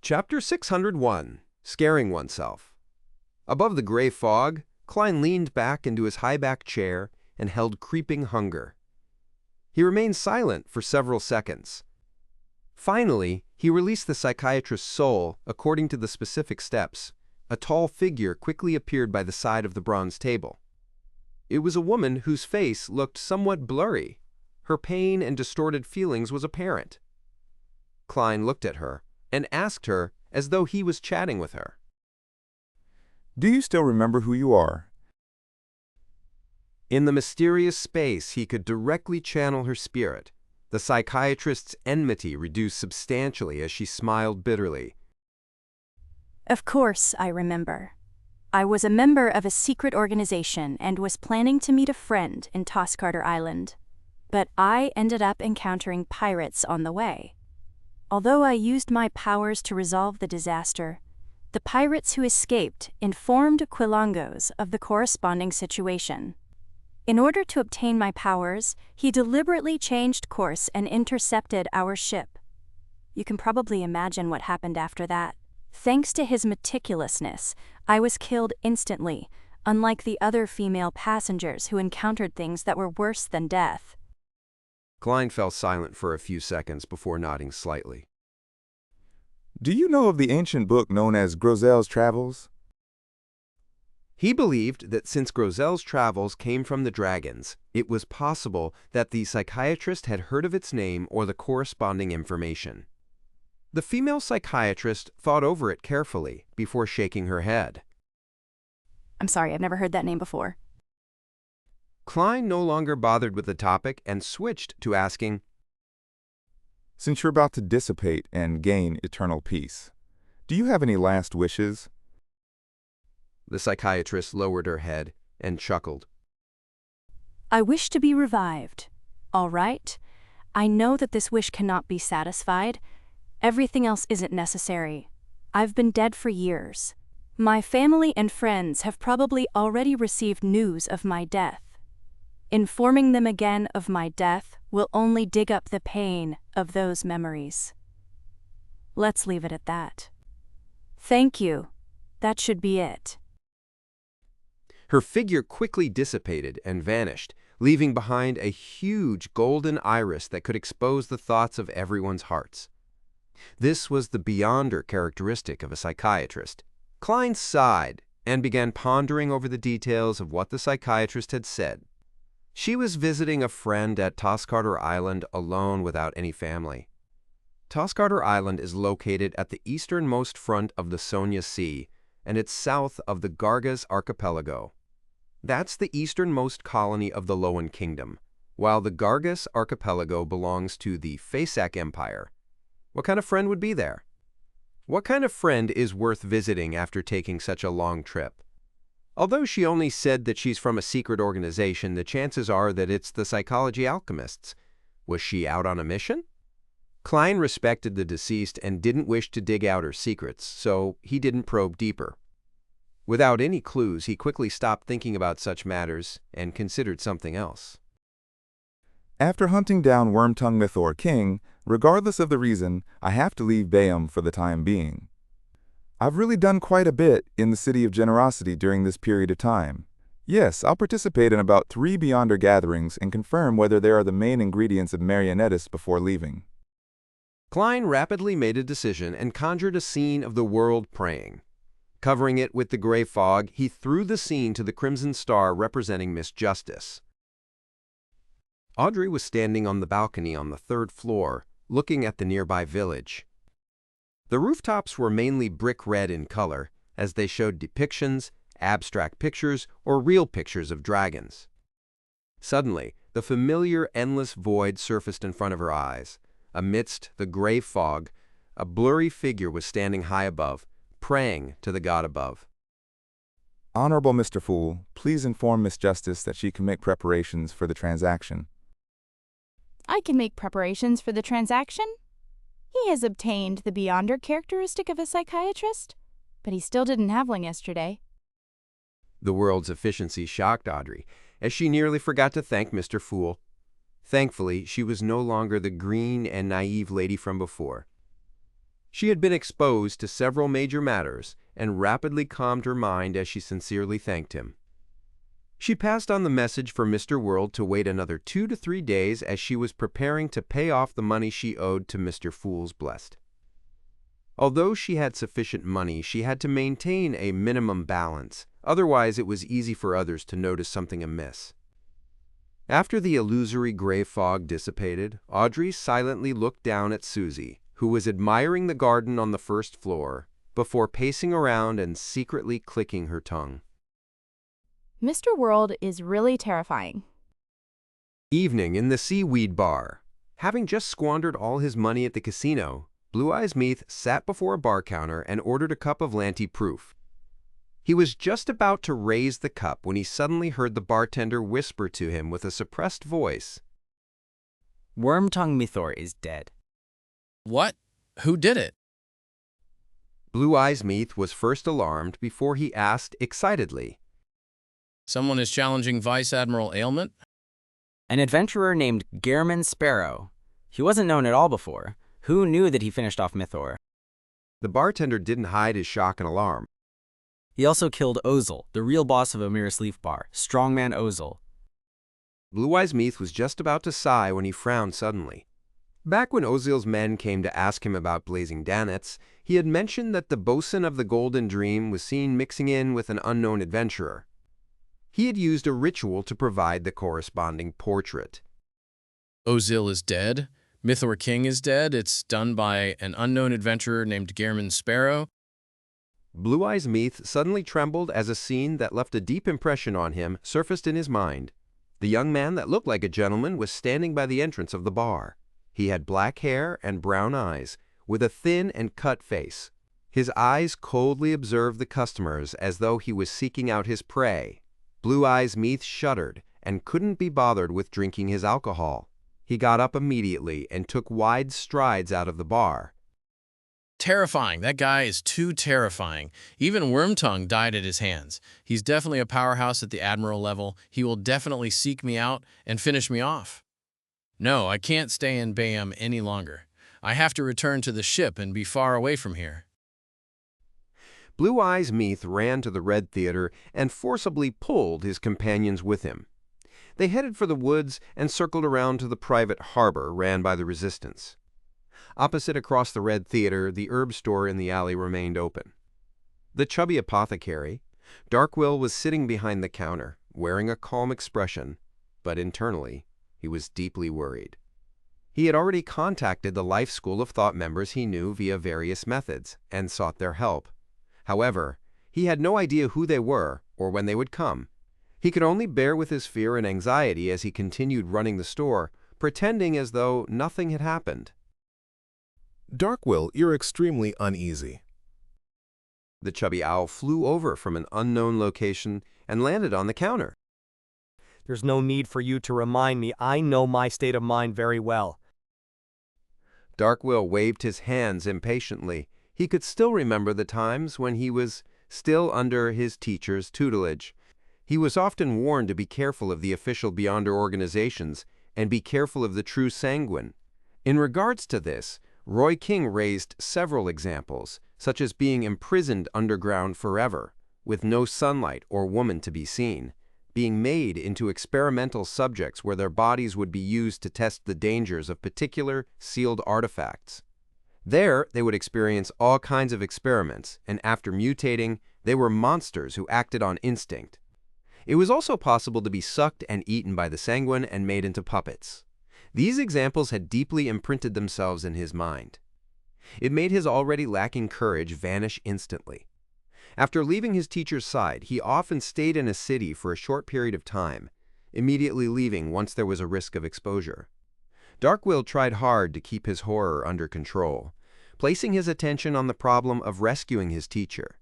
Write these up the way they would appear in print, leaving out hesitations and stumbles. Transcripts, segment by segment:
Chapter 601, Scaring Oneself. Above the gray fog, Klein leaned back into his high-back chair and held creeping hunger. He remained silent for several seconds. Finally, he released the psychiatrist's soul according to the specific steps. A tall figure quickly appeared by the side of the bronze table. It was a woman whose face looked somewhat blurry. Her pain and distorted feelings was apparent. Klein looked at her and asked her as though he was chatting with her. Do you still remember who you are? In the mysterious space, he could directly channel her spirit. The psychiatrist's enmity reduced substantially as she smiled bitterly. Of course I remember. I was a member of a secret organization and was planning to meet a friend in Toscarter Island. But I ended up encountering pirates on the way. Although I used my powers to resolve the disaster, the pirates who escaped informed Quilongos of the corresponding situation. In order to obtain my powers, he deliberately changed course and intercepted our ship. You can probably imagine what happened after that. Thanks to his meticulousness, I was killed instantly, unlike the other female passengers who encountered things that were worse than death. Klein fell silent for a few seconds before nodding slightly. Do you know of the ancient book known as Grosel's Travels? He believed that since Grosel's travels came from the dragons, it was possible that the psychiatrist had heard of its name or the corresponding information. The female psychiatrist thought over it carefully before shaking her head. I'm sorry, I've never heard that name before. Klein no longer bothered with the topic and switched to asking, Since you're about to dissipate and gain eternal peace, do you have any last wishes? The psychiatrist lowered her head and chuckled. I wish to be revived. All right. I know that this wish cannot be satisfied. Everything else isn't necessary. I've been dead for years. My family and friends have probably already received news of my death. Informing them again of my death will only dig up the pain of those memories. Let's leave it at that. Thank you. That should be it. Her figure quickly dissipated and vanished, leaving behind a huge golden iris that could expose the thoughts of everyone's hearts. This was the beyonder characteristic of a psychiatrist. Klein sighed and began pondering over the details of what the psychiatrist had said. She was visiting a friend at Toscarter Island alone without any family. Toscarter Island is located at the easternmost front of the Sonia Sea, and it's south of the Gargas Archipelago. That's the easternmost colony of the Loan Kingdom, while the Gargas Archipelago belongs to the Fasak Empire. What kind of friend would be there? What kind of friend is worth visiting after taking such a long trip? Although she only said that she's from a secret organization, the chances are that it's the psychology alchemists. Was she out on a mission? Klein respected the deceased and didn't wish to dig out her secrets, so he didn't probe deeper. Without any clues, he quickly stopped thinking about such matters and considered something else. After hunting down Wormtongue Mythor King, regardless of the reason, I have to leave Bayam for the time being. I've really done quite a bit in the City of Generosity during this period of time. Yes, I'll participate in about 3 Beyonder gatherings and confirm whether they are the main ingredients of Marionettis before leaving. Klein rapidly made a decision and conjured a scene of the world praying. Covering it with the gray fog, he threw the scene to the crimson star representing Miss Justice. Audrey was standing on the balcony on the 3rd floor, looking at the nearby village. The rooftops were mainly brick red in color, as they showed depictions, abstract pictures, or real pictures of dragons. Suddenly, the familiar endless void surfaced in front of her eyes. Amidst the gray fog, a blurry figure was standing high above, praying to the god above. Honorable Mr. Fool, please inform Miss Justice that she can make preparations for the transaction. I can make preparations for the transaction? He has obtained the beyonder characteristic of a psychiatrist, but he still didn't have one yesterday. The world's efficiency shocked Audrey, as she nearly forgot to thank Mr. Fool. Thankfully, she was no longer the green and naive lady from before. She had been exposed to several major matters and rapidly calmed her mind as she sincerely thanked him. She passed on the message for Mr. World to wait another 2 to 3 days as she was preparing to pay off the money she owed to Mr. Fool's Blessed. Although she had sufficient money, she had to maintain a minimum balance, otherwise it was easy for others to notice something amiss. After the illusory gray fog dissipated, Audrey silently looked down at Susie, who was admiring the garden on the first floor, before pacing around and secretly clicking her tongue. Mr. World is really terrifying. Evening in the Seaweed Bar. Having just squandered all his money at the casino, Blue Eyes Meath sat before a bar counter and ordered a cup of Lanty Proof. He was just about to raise the cup when he suddenly heard the bartender whisper to him with a suppressed voice, Wormtongue Mythor is dead. What? Who did it? Blue Eyes Meath was first alarmed before he asked excitedly, Someone is challenging Vice Admiral Ailment? An adventurer named Gehrman Sparrow. He wasn't known at all before. Who knew that he finished off Mythor? The bartender didn't hide his shock and alarm. He also killed Ozel, the real boss of Amiris Leaf Bar, Strongman Ozel. Blue Eyes Meath was just about to sigh when he frowned suddenly. Back when Ozel's men came to ask him about Blazing Danets, he had mentioned that the bosun of the Golden Dream was seen mixing in with an unknown adventurer. He had used a ritual to provide the corresponding portrait. Ozil is dead. Mythor King is dead. It's done by an unknown adventurer named Gehrman Sparrow. Blue Eyes Meath suddenly trembled as a scene that left a deep impression on him surfaced in his mind. The young man that looked like a gentleman was standing by the entrance of the bar. He had black hair and brown eyes, with a thin and cut face. His eyes coldly observed the customers as though he was seeking out his prey. Blue Eyes Meath shuddered and couldn't be bothered with drinking his alcohol. He got up immediately and took wide strides out of the bar. Terrifying. That guy is too terrifying. Even Wormtongue died at his hands. He's definitely a powerhouse at the Admiral level. He will definitely seek me out and finish me off. No, I can't stay in Bayam any longer. I have to return to the ship and be far away from here. Blue Eyes Meath ran to the Red Theater and forcibly pulled his companions with him. They headed for the woods and circled around to the private harbor ran by the Resistance. Opposite across the Red Theater, the herb store in the alley remained open. The chubby apothecary, Darkwill, was sitting behind the counter, wearing a calm expression, but internally, he was deeply worried. He had already contacted the Life School of Thought members he knew via various methods and sought their help. However, he had no idea who they were or when they would come. He could only bear with his fear and anxiety as he continued running the store, pretending as though nothing had happened. Darkwill, you're extremely uneasy. The chubby owl flew over from an unknown location and landed on the counter. There's no need for you to remind me. I know my state of mind very well. Darkwill waved his hands impatiently. He could still remember the times when he was still under his teacher's tutelage. He was often warned to be careful of the official Beyonder organizations and be careful of the true sanguine. In regards to this, Roy King raised several examples, such as being imprisoned underground forever, with no sunlight or woman to be seen, being made into experimental subjects where their bodies would be used to test the dangers of particular sealed artifacts. There, they would experience all kinds of experiments, and after mutating, they were monsters who acted on instinct. It was also possible to be sucked and eaten by the sanguine and made into puppets. These examples had deeply imprinted themselves in his mind. It made his already lacking courage vanish instantly. After leaving his teacher's side, he often stayed in a city for a short period of time, immediately leaving once there was a risk of exposure. Darkwill tried hard to keep his horror under control, placing his attention on the problem of rescuing his teacher.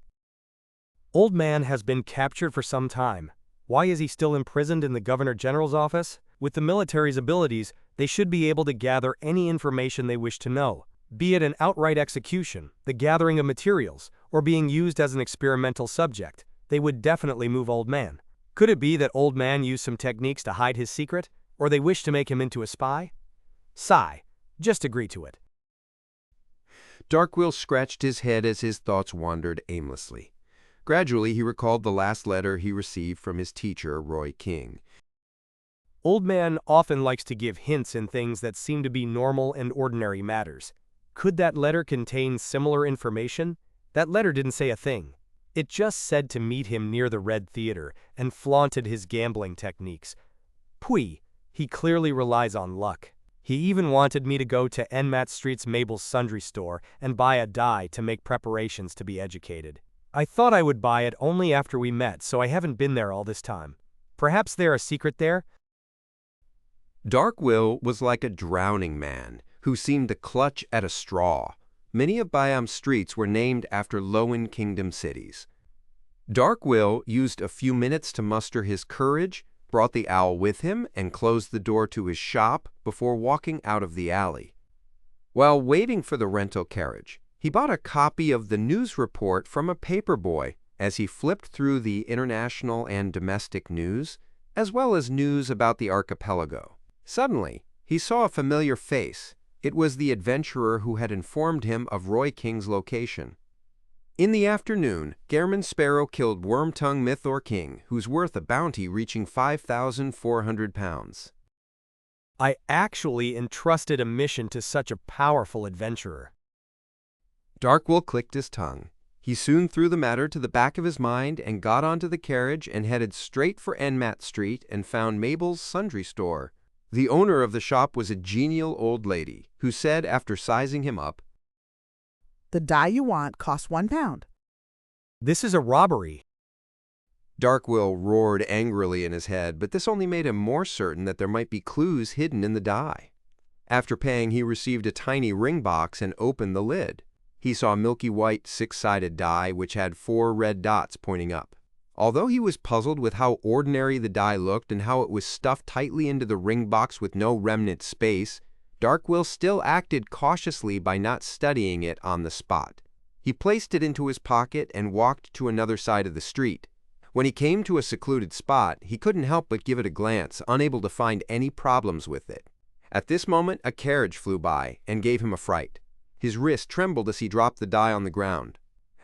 Old Man has been captured for some time. Why is he still imprisoned in the Governor General's office? With the military's abilities, they should be able to gather any information they wish to know, be it an outright execution, the gathering of materials, or being used as an experimental subject. They would definitely move Old Man. Could it be that Old Man used some techniques to hide his secret, or they wish to make him into a spy? Sigh. Just agree to it. Darkwill scratched his head as his thoughts wandered aimlessly. Gradually, he recalled the last letter he received from his teacher, Roy King. Old man often likes to give hints in things that seem to be normal and ordinary matters. Could that letter contain similar information? That letter didn't say a thing. It just said to meet him near the Red Theater and flaunted his gambling techniques. Pui, he clearly relies on luck. He even wanted me to go to Enmat Street's Mabel's Sundry store and buy a die to make preparations to be educated. I thought I would buy it only after we met, so I haven't been there all this time. Perhaps there a secret there? Darkwill was like a drowning man who seemed to clutch at a straw. Many of Byam's streets were named after Lowen Kingdom cities. Darkwill used a few minutes to muster his courage, brought the owl with him, and closed the door to his shop before walking out of the alley. While waiting for the rental carriage, he bought a copy of the news report from a paperboy. As he flipped through the international and domestic news, as well as news about the archipelago. Suddenly, he saw a familiar face. It was the adventurer who had informed him of Roy King's location. In the afternoon, Gairman Sparrow killed Wormtongue Mythor King, who's worth a bounty reaching 5,400 pounds. I actually entrusted a mission to such a powerful adventurer. Darkwill clicked his tongue. He soon threw the matter to the back of his mind and got onto the carriage and headed straight for Enmat Street and found Mabel's Sundry store. The owner of the shop was a genial old lady who said after sizing him up, "The die you want costs £1. This is a robbery. Darkwill roared angrily in his head, but this only made him more certain that there might be clues hidden in the die. After paying, he received a tiny ring box and opened the lid. He saw a milky white six-sided die which had 4 red dots pointing up. Although he was puzzled with how ordinary the die looked and how it was stuffed tightly into the ring box with no remnant space, Darkwill still acted cautiously by not studying it on the spot. He placed it into his pocket and walked to another side of the street. When he came to a secluded spot, he couldn't help but give it a glance, unable to find any problems with it. At this moment, a carriage flew by and gave him a fright. His wrist trembled as he dropped the die on the ground.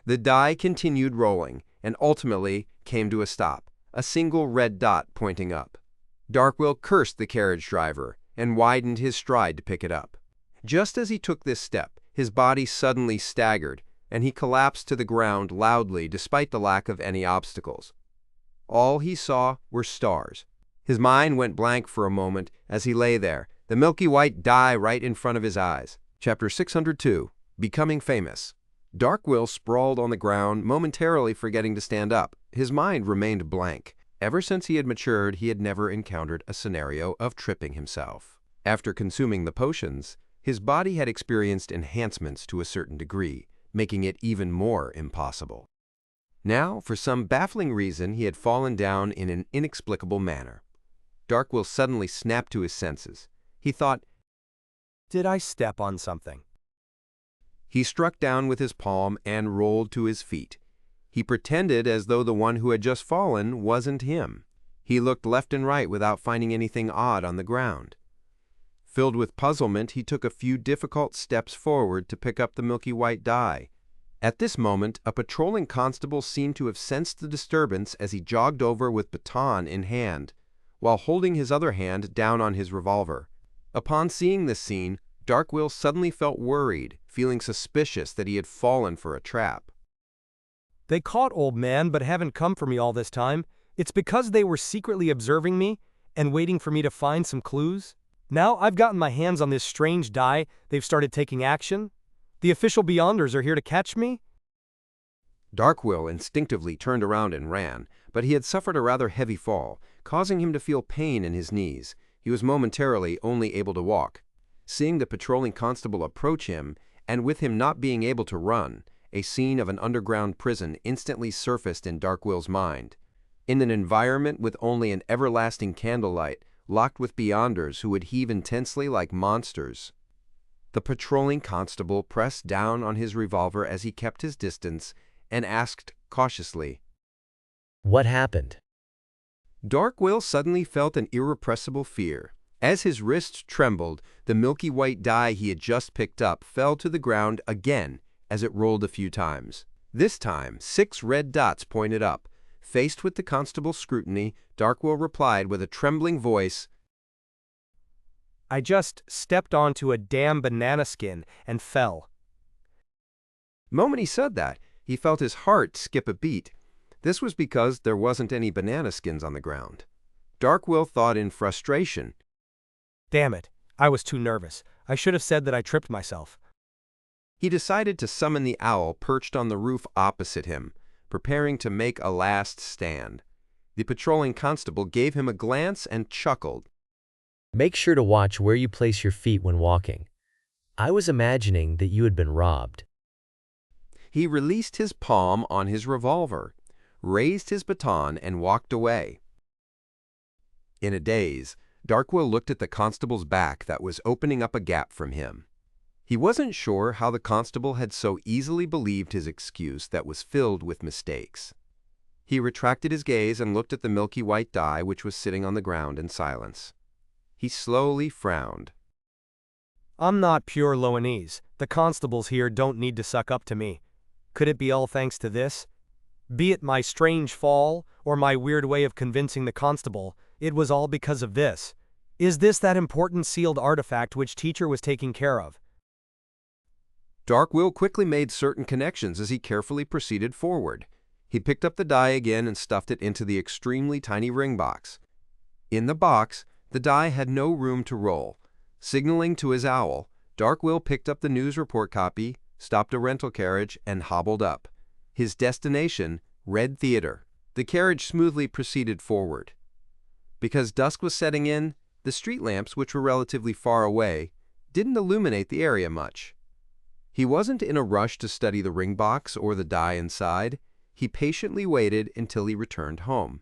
The die continued rolling and ultimately came to a stop, a single red dot pointing up. Darkwill cursed the carriage driver and widened his stride to pick it up. Just as he took this step, his body suddenly staggered, and he collapsed to the ground loudly despite the lack of any obstacles. All he saw were stars. His mind went blank for a moment as he lay there, the milky white die right in front of his eyes. Chapter 602, Becoming Famous. Darkwill sprawled on the ground, momentarily forgetting to stand up. His mind remained blank. Ever since he had matured, he had never encountered a scenario of tripping himself. After consuming the potions, his body had experienced enhancements to a certain degree, making it even more impossible. Now, for some baffling reason, he had fallen down in an inexplicable manner. Darkwill suddenly snapped to his senses. He thought, Did I step on something? He struck down with his palm and rolled to his feet. He pretended as though the one who had just fallen wasn't him. He looked left and right without finding anything odd on the ground. Filled with puzzlement, he took a few difficult steps forward to pick up the milky white die. At this moment, a patrolling constable seemed to have sensed the disturbance as he jogged over with baton in hand, while holding his other hand down on his revolver. Upon seeing this scene, Darkwill suddenly felt worried, feeling suspicious that he had fallen for a trap. They caught old man but haven't come for me all this time. It's because they were secretly observing me and waiting for me to find some clues. Now I've gotten my hands on this strange die, they've started taking action. The official Beyonders are here to catch me. Darkwill instinctively turned around and ran, but he had suffered a rather heavy fall, causing him to feel pain in his knees. He was momentarily only able to walk. Seeing the patrolling constable approach him, and with him not being able to run, a scene of an underground prison instantly surfaced in Darkwill's mind. In an environment with only an everlasting candlelight, locked with Beyonders who would heave intensely like monsters. The patrolling constable pressed down on his revolver as he kept his distance and asked cautiously, "What happened?" Darkwill suddenly felt an irrepressible fear. As his wrist trembled, the milky white die he had just picked up fell to the ground again as it rolled a few times. This time, 6 red dots pointed up. Faced with the constable's scrutiny, Darkwill replied with a trembling voice, I just stepped onto a damn banana skin and fell. The moment he said that, he felt his heart skip a beat. This was because there wasn't any banana skins on the ground. Darkwill thought in frustration. Damn it, I was too nervous. I should have said that I tripped myself. He decided to summon the owl perched on the roof opposite him, preparing to make a last stand. The patrolling constable gave him a glance and chuckled. Make sure to watch where you place your feet when walking. I was imagining that you had been robbed. He released his palm on his revolver, raised his baton, and walked away. In a daze, Darkwill looked at the constable's back that was opening up a gap from him. He wasn't sure how the constable had so easily believed his excuse that was filled with mistakes. He retracted his gaze and looked at the milky white die which was sitting on the ground in silence. He slowly frowned. I'm not pure Loanese. The constables here don't need to suck up to me. Could it be all thanks to this? Be it my strange fall or my weird way of convincing the constable, it was all because of this. Is this that important sealed artifact which teacher was taking care of? Darkwill quickly made certain connections as he carefully proceeded forward. He picked up the die again and stuffed it into the extremely tiny ring box. In the box, the die had no room to roll. Signaling to his owl, Darkwill picked up the news report copy, stopped a rental carriage, and hobbled up. His destination, Red Theater. The carriage smoothly proceeded forward. Because dusk was setting in, the street lamps, which were relatively far away, didn't illuminate the area much. He wasn't in a rush to study the ring box or the die inside. He patiently waited until he returned home.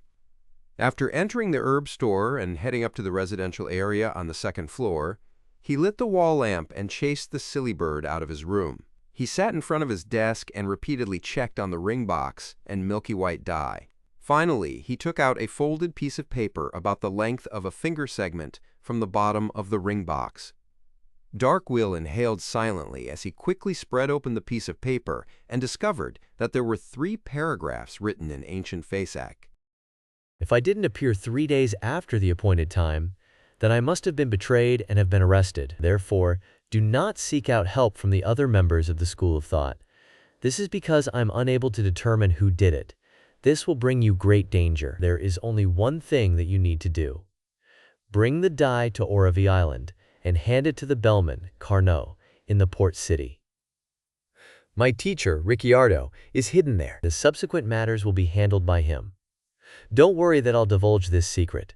After entering the herb store and heading up to the residential area on the 2nd floor, he lit the wall lamp and chased the silly bird out of his room. He sat in front of his desk and repeatedly checked on the ring box and milky white die. Finally, he took out a folded piece of paper about the length of a finger segment from the bottom of the ring box. Darkwill inhaled silently as he quickly spread open the piece of paper and discovered that there were 3 paragraphs written in ancient Fasak. If I didn't appear 3 days after the appointed time, then I must have been betrayed and have been arrested. Therefore, do not seek out help from the other members of the school of thought. This is because I'm unable to determine who did it. This will bring you great danger. There is only one thing that you need to do. Bring the die to Oravi Island and hand it to the bellman, Carnot, in the port city. My teacher, Ricciardo, is hidden there. The subsequent matters will be handled by him. Don't worry that I'll divulge this secret.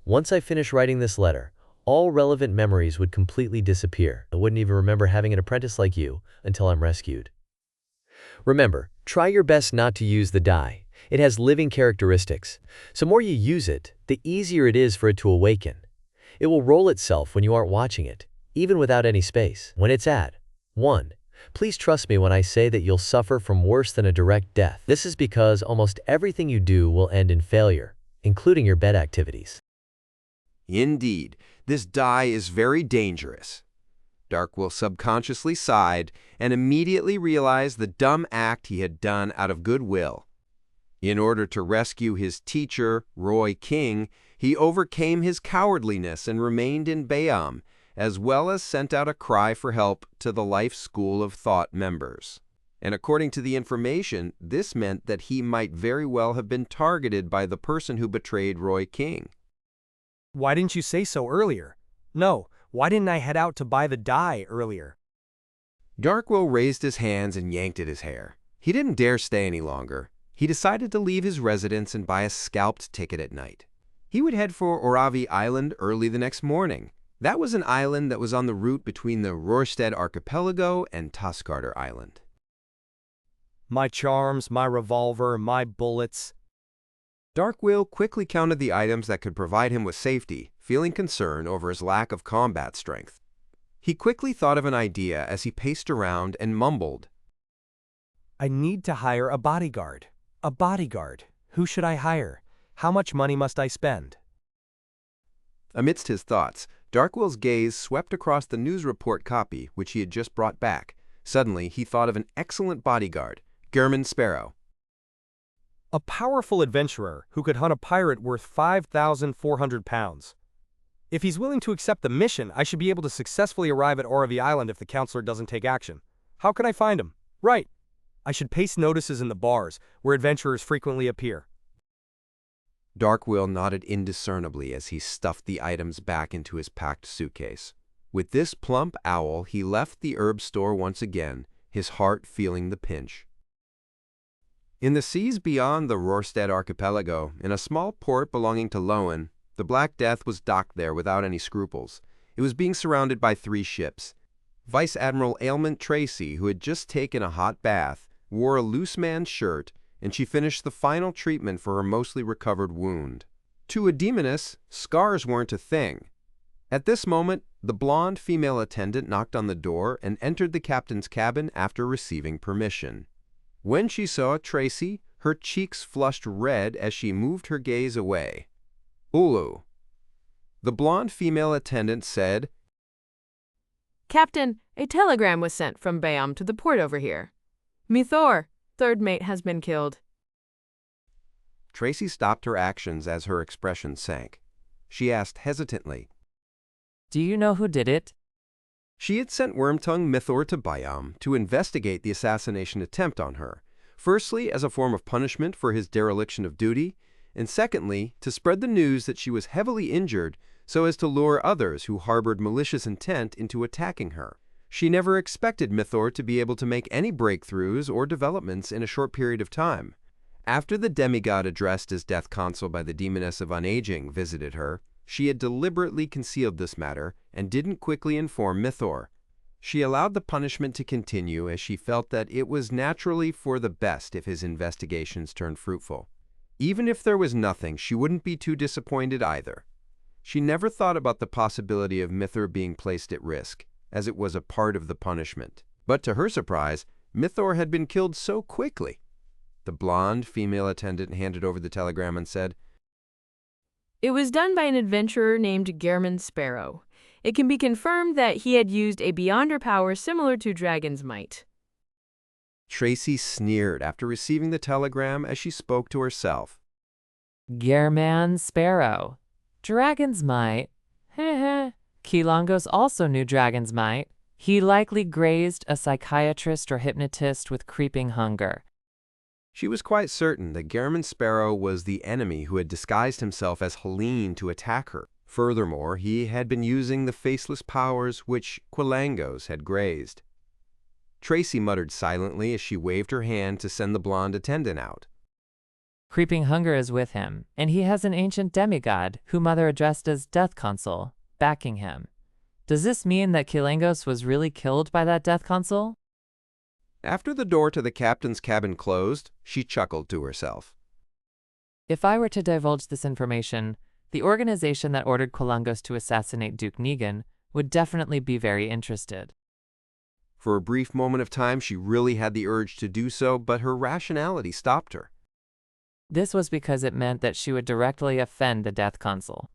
Once I finish writing this letter, all relevant memories would completely disappear. I wouldn't even remember having an apprentice like you until I'm rescued. Remember, try your best not to use the die. It has living characteristics. So the more you use it, the easier it is for it to awaken. It will roll itself when you aren't watching it, even without any space. When it's at 1, please trust me when I say that you'll suffer from worse than a direct death. This is because almost everything you do will end in failure, including your bed activities. Indeed, this die is very dangerous. Darkwill subconsciously sighed and immediately realized the dumb act he had done out of goodwill. In order to rescue his teacher, Roy King, he overcame his cowardliness and remained in Bayam, as well as sent out a cry for help to the Life School of Thought members. And according to the information, this meant that he might very well have been targeted by the person who betrayed Roy King. Why didn't you say so earlier? No, why didn't I head out to buy the die earlier? Darkwill raised his hands and yanked at his hair. He didn't dare stay any longer. He decided to leave his residence and buy a scalped ticket at night. He would head for Oravi Island early the next morning. That was an island that was on the route between the Rorstead Archipelago and Toscarter Island. My charms, my revolver, my bullets. Darkwill quickly counted the items that could provide him with safety, feeling concern over his lack of combat strength. He quickly thought of an idea as he paced around and mumbled. I need to hire a bodyguard. A bodyguard. Who should I hire? How much money must I spend? Amidst his thoughts, Darkwill's gaze swept across the news report copy which he had just brought back. Suddenly, he thought of an excellent bodyguard, German Sparrow. A powerful adventurer who could hunt a pirate worth 5,400 pounds. If he's willing to accept the mission, I should be able to successfully arrive at Oravi Island if the counselor doesn't take action. How can I find him? Right. I should paste notices in the bars, where adventurers frequently appear. Darkwill nodded indiscernibly as he stuffed the items back into his packed suitcase. With this plump owl, he left the herb store once again, his heart feeling the pinch. In the seas beyond the Rorstad archipelago, in a small port belonging to Lowen, the Black Death was docked there without any scruples. It was being surrounded by 3 ships. Vice Admiral Ailment Tracy, who had just taken a hot bath, wore a loose man's shirt, and she finished the final treatment for her mostly recovered wound. To a demoness, scars weren't a thing. At this moment, the blonde female attendant knocked on the door and entered the captain's cabin after receiving permission. When she saw Tracy, her cheeks flushed red as she moved her gaze away. "Ulu." The blonde female attendant said, "Captain, a telegram was sent from Bayam to the port over here. Mithor, 3rd mate, has been killed." Tracy stopped her actions as her expression sank. She asked hesitantly, "Do you know who did it?" She had sent Wormtongue Mithor to Bayam to investigate the assassination attempt on her, firstly as a form of punishment for his dereliction of duty, and secondly to spread the news that she was heavily injured so as to lure others who harbored malicious intent into attacking her. She never expected Mithor to be able to make any breakthroughs or developments in a short period of time. After the demigod addressed as Death Consul by the Demoness of Unaging visited her, she had deliberately concealed this matter and didn't quickly inform Mithor. She allowed the punishment to continue as she felt that it was naturally for the best if his investigations turned fruitful. Even if there was nothing, she wouldn't be too disappointed either. She never thought about the possibility of Mithor being placed at risk, as it was a part of the punishment. But to her surprise, Mithor had been killed so quickly. The blonde female attendant handed over the telegram and said, "It was done by an adventurer named German Sparrow. It can be confirmed that he had used a Beyonder power similar to Dragon's Might." Tracy sneered after receiving the telegram as she spoke to herself. German Sparrow. Dragon's Might. Heh. Kilongos also knew Dragon's Might. He likely grazed a psychiatrist or hypnotist with creeping hunger. She was quite certain that German Sparrow was the enemy who had disguised himself as Helene to attack her. Furthermore, he had been using the faceless powers which Quilangos had grazed. Tracy muttered silently as she waved her hand to send the blonde attendant out. Creeping hunger is with him, and he has an ancient demigod, who Mother addressed as Death Consul, backing him. Does this mean that Kilangos was really killed by that Death Consul? After the door to the captain's cabin closed, she chuckled to herself. If I were to divulge this information, the organization that ordered Quilangos to assassinate Duke Negan would definitely be very interested. For a brief moment of time, she really had the urge to do so, but her rationality stopped her. This was because it meant that she would directly offend the Death Consul.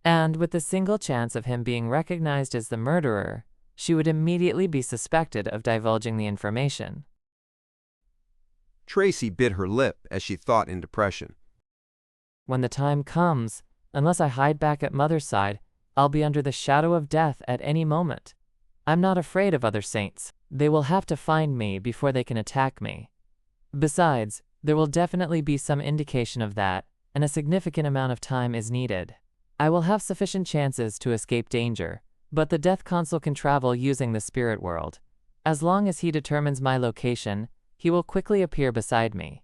And with the single chance of him being recognized as the murderer, she would immediately be suspected of divulging the information. Tracy bit her lip as she thought in depression. When the time comes, unless I hide back at Mother's side, I'll be under the shadow of death at any moment. I'm not afraid of other saints. They will have to find me before they can attack me. Besides, there will definitely be some indication of that, and a significant amount of time is needed. I will have sufficient chances to escape danger, but the Death Consul can travel using the spirit world. As long as he determines my location, he will quickly appear beside me.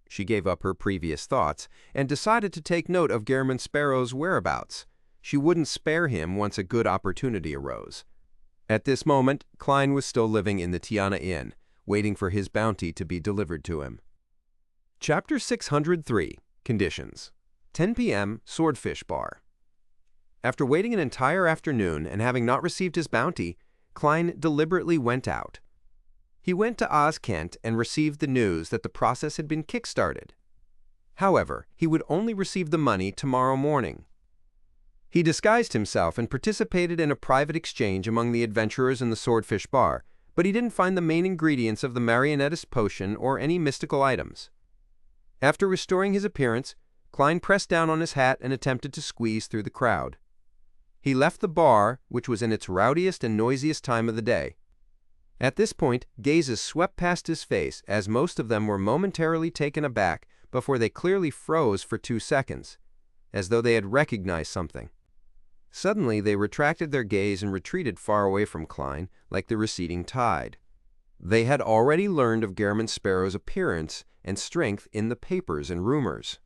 She gave up her previous thoughts and decided to take note of German Sparrow's whereabouts. She wouldn't spare him once a good opportunity arose. At this moment, Klein was still living in the Tiana Inn, waiting for his bounty to be delivered to him. Chapter 603, Conditions. 10 p.m., Swordfish Bar. After waiting an entire afternoon and having not received his bounty, Klein deliberately went out. He went to Oz Kent and received the news that the process had been kick-started. However, he would only receive the money tomorrow morning. He disguised himself and participated in a private exchange among the adventurers in the Swordfish Bar, but he didn't find the main ingredients of the marionettist potion or any mystical items. After restoring his appearance, Klein pressed down on his hat and attempted to squeeze through the crowd. He left the bar, which was in its rowdiest and noisiest time of the day. At this point, gazes swept past his face, as most of them were momentarily taken aback before they clearly froze for 2 seconds, as though they had recognized something. Suddenly, they retracted their gaze and retreated far away from Klein, like the receding tide. They had already learned of Gehrman Sparrow's appearance and strength in the papers and rumors.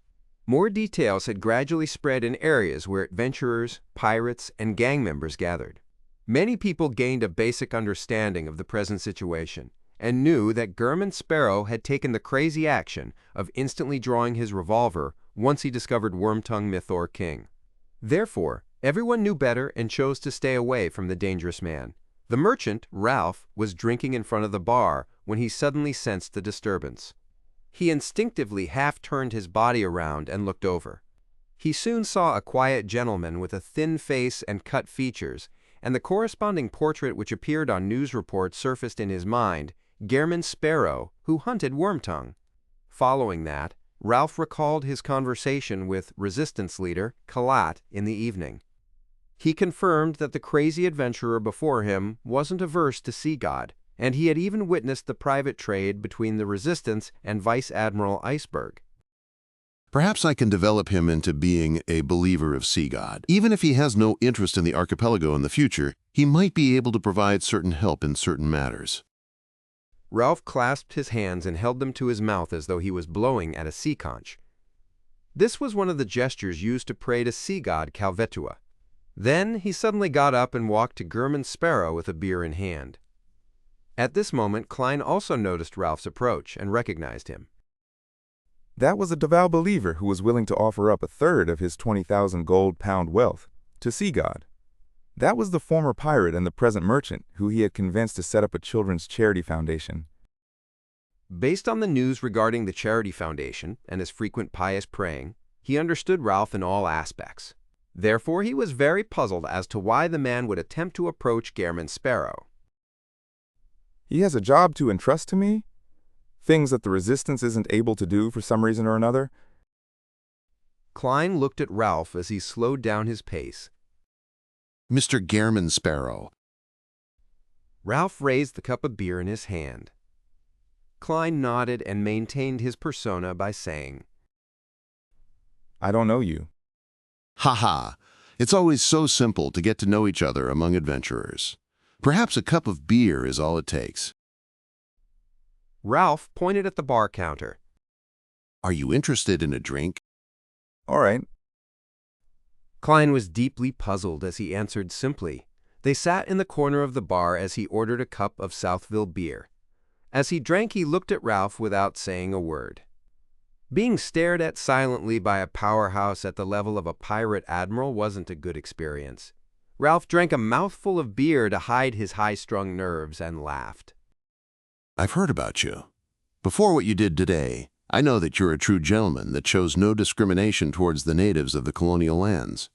More details had gradually spread in areas where adventurers, pirates, and gang members gathered. Many people gained a basic understanding of the present situation and knew that Gehrman Sparrow had taken the crazy action of instantly drawing his revolver once he discovered Wormtongue Mythor King. Therefore, everyone knew better and chose to stay away from the dangerous man. The merchant, Ralph, was drinking in front of the bar when he suddenly sensed the disturbance. He instinctively half-turned his body around and looked over. He soon saw a quiet gentleman with a thin face and cut features, and the corresponding portrait which appeared on news reports surfaced in his mind, Gehrman Sparrow, who hunted Wormtongue. Following that, Ralph recalled his conversation with resistance leader Kalat in the evening. He confirmed that the crazy adventurer before him wasn't averse to Sea God, and he had even witnessed the private trade between the Resistance and Vice Admiral Iceberg. Perhaps I can develop him into being a believer of Sea God. Even if he has no interest in the archipelago in the future, he might be able to provide certain help in certain matters. Ralph clasped his hands and held them to his mouth as though he was blowing at a sea conch. This was one of the gestures used to pray to Sea God Calvetua. Then he suddenly got up and walked to Gehrman Sparrow with a beer in hand. At this moment, Klein also noticed Ralph's approach and recognized him. That was a devout believer who was willing to offer up 1/3 of his 20,000 gold pound wealth to Sea God. That was the former pirate and the present merchant who he had convinced to set up a children's charity foundation. Based on the news regarding the charity foundation and his frequent pious praying, he understood Ralph in all aspects. Therefore, he was very puzzled as to why the man would attempt to approach Gehrman Sparrow. He has a job to entrust to me? Things that the Resistance isn't able to do for some reason or another? Klein looked at Ralph as he slowed down his pace. Mr. Gehrman Sparrow. Ralph raised the cup of beer in his hand. Klein nodded and maintained his persona by saying, I don't know you. Ha! It's always so simple to get to know each other among adventurers. Perhaps a cup of beer is all it takes. Ralph pointed at the bar counter. Are you interested in a drink? All right. Klein was deeply puzzled as he answered simply. They sat in the corner of the bar as he ordered a cup of Southville beer. As he drank, he looked at Ralph without saying a word. Being stared at silently by a powerhouse at the level of a pirate admiral wasn't a good experience. Ralph drank a mouthful of beer to hide his high-strung nerves and laughed. I've heard about you. Before what you did today, I know that you're a true gentleman that shows no discrimination towards the natives of the colonial lands.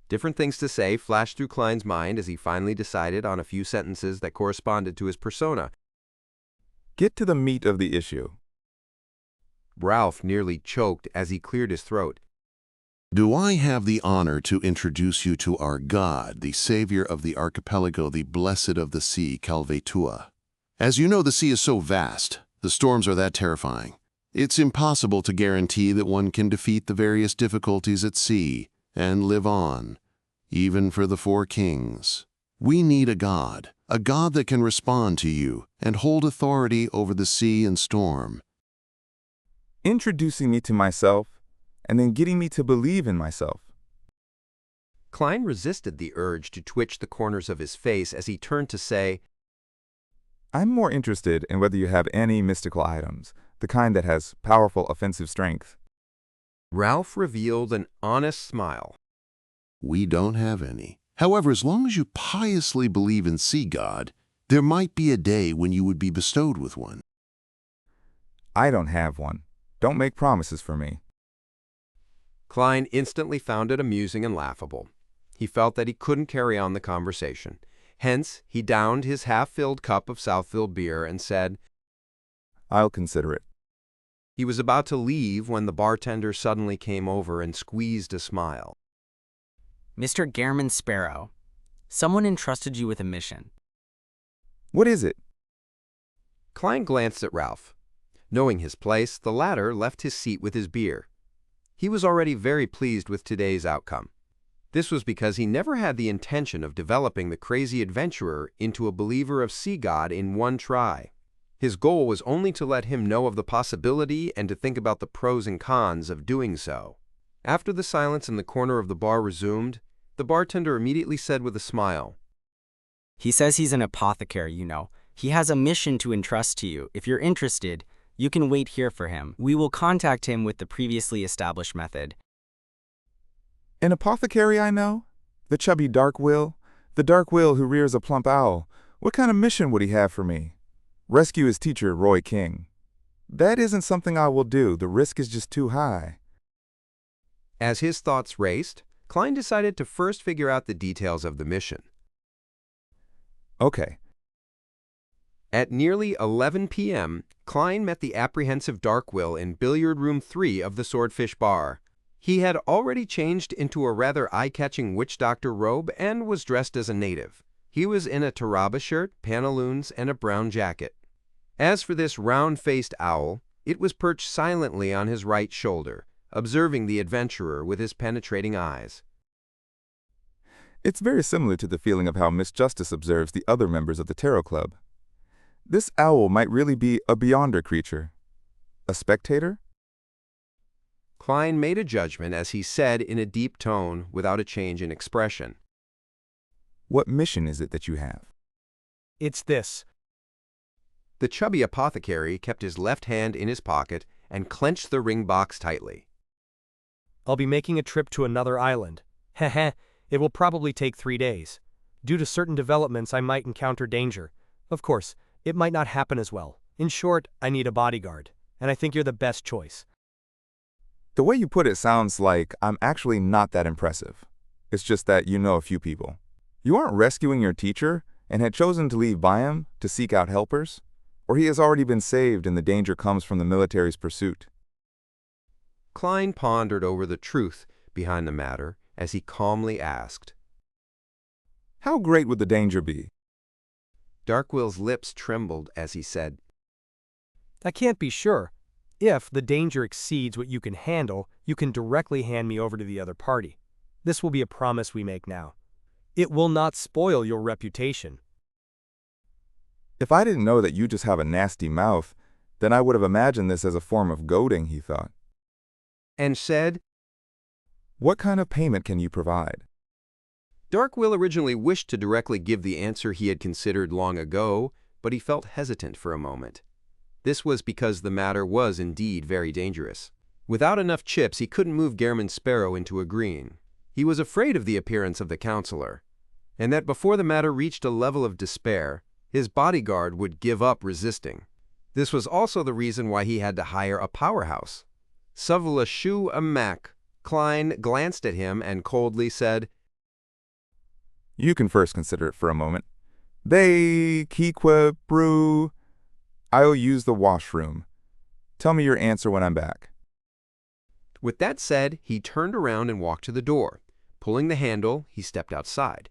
Different things to say flashed through Klein's mind as he finally decided on a few sentences that corresponded to his persona. Get to the meat of the issue. Ralph nearly choked as he cleared his throat. Do I have the honor to introduce you to our God, the savior of the archipelago, the blessed of the sea, Calvetua? As you know, the sea is so vast, the storms are that terrifying. It's impossible to guarantee that one can defeat the various difficulties at sea and live on, even for the 4 kings. We need a God that can respond to you and hold authority over the sea and storm. Introducing me to myself, and then getting me to believe in myself. Klein resisted the urge to twitch the corners of his face as he turned to say, I'm more interested in whether you have any mystical items, the kind that has powerful offensive strength. Ralph revealed an honest smile. We don't have any. However, as long as you piously believe in Sea God, there might be a day when you would be bestowed with one. I don't have one. Don't make promises for me. Klein instantly found it amusing and laughable. He felt that he couldn't carry on the conversation. Hence, he downed his half-filled cup of Southfield beer and said, "I'll consider it." He was about to leave when the bartender suddenly came over and squeezed a smile. Mr. Gehrman Sparrow, someone entrusted you with a mission. "What is it?" Klein glanced at Ralph. Knowing his place, the latter left his seat with his beer. He was already very pleased with today's outcome. This was because he never had the intention of developing the crazy adventurer into a believer of Sea God in one try. His goal was only to let him know of the possibility and to think about the pros and cons of doing so. After the silence in the corner of the bar resumed, the bartender immediately said with a smile, He says he's an apothecary, you know. He has a mission to entrust to you. If you're interested, you can wait here for him. We will contact him with the previously established method. "An apothecary I know? The chubby Dark Will? The Dark Will who rears a plump owl? What kind of mission would he have for me? Rescue his teacher, Roy King. That isn't something I will do. The risk is just too high." As his thoughts raced, Klein decided to first figure out the details of the mission. Okay. At nearly 11 p.m., Klein met the apprehensive Dark Will in Billiard Room 3 of the Swordfish Bar. He had already changed into a rather eye-catching witch doctor robe and was dressed as a native. He was in a taraba shirt, pantaloons, and a brown jacket. As for this round-faced owl, it was perched silently on his right shoulder, observing the adventurer with his penetrating eyes. It's very similar to the feeling of how Miss Justice observes the other members of the Tarot Club. This owl might really be a beyonder creature. A spectator? Klein made a judgment as he said in a deep tone without a change in expression. "What mission is it that you have?" It's this. The chubby apothecary kept his left hand in his pocket and clenched the ring box tightly. I'll be making a trip to another island. Heh. It will probably take 3 days. Due to certain developments, I might encounter danger. Of course, it might not happen as well. In short, I need a bodyguard, and I think you're the best choice. The way you put it sounds like I'm actually not that impressive. It's just that you know a few people. You aren't rescuing your teacher and had chosen to leave Byam to seek out helpers? Or he has already been saved and the danger comes from the military's pursuit? Klein pondered over the truth behind the matter as he calmly asked, "How great would the danger be?" Darkwill's lips trembled as he said, I can't be sure. If the danger exceeds what you can handle, you can directly hand me over to the other party. This will be a promise we make now. It will not spoil your reputation. If I didn't know that you just have a nasty mouth, then I would have imagined this as a form of goading, he thought. and said, What kind of payment can you provide? Darkwill originally wished to directly give the answer he had considered long ago, but he felt hesitant for a moment. This was because the matter was indeed very dangerous. Without enough chips, he couldn't move Gehrman Sparrow into agreeing. He was afraid of the appearance of the counselor, and that before the matter reached a level of despair, his bodyguard would give up resisting. This was also the reason why he had to hire a powerhouse. Savula Shu Amak, Klein glanced at him and coldly said, You can first consider it for a moment. They, Kikwa, Brew. I'll use the washroom. Tell me your answer when I'm back. With that said, he turned around and walked to the door. Pulling the handle, he stepped outside.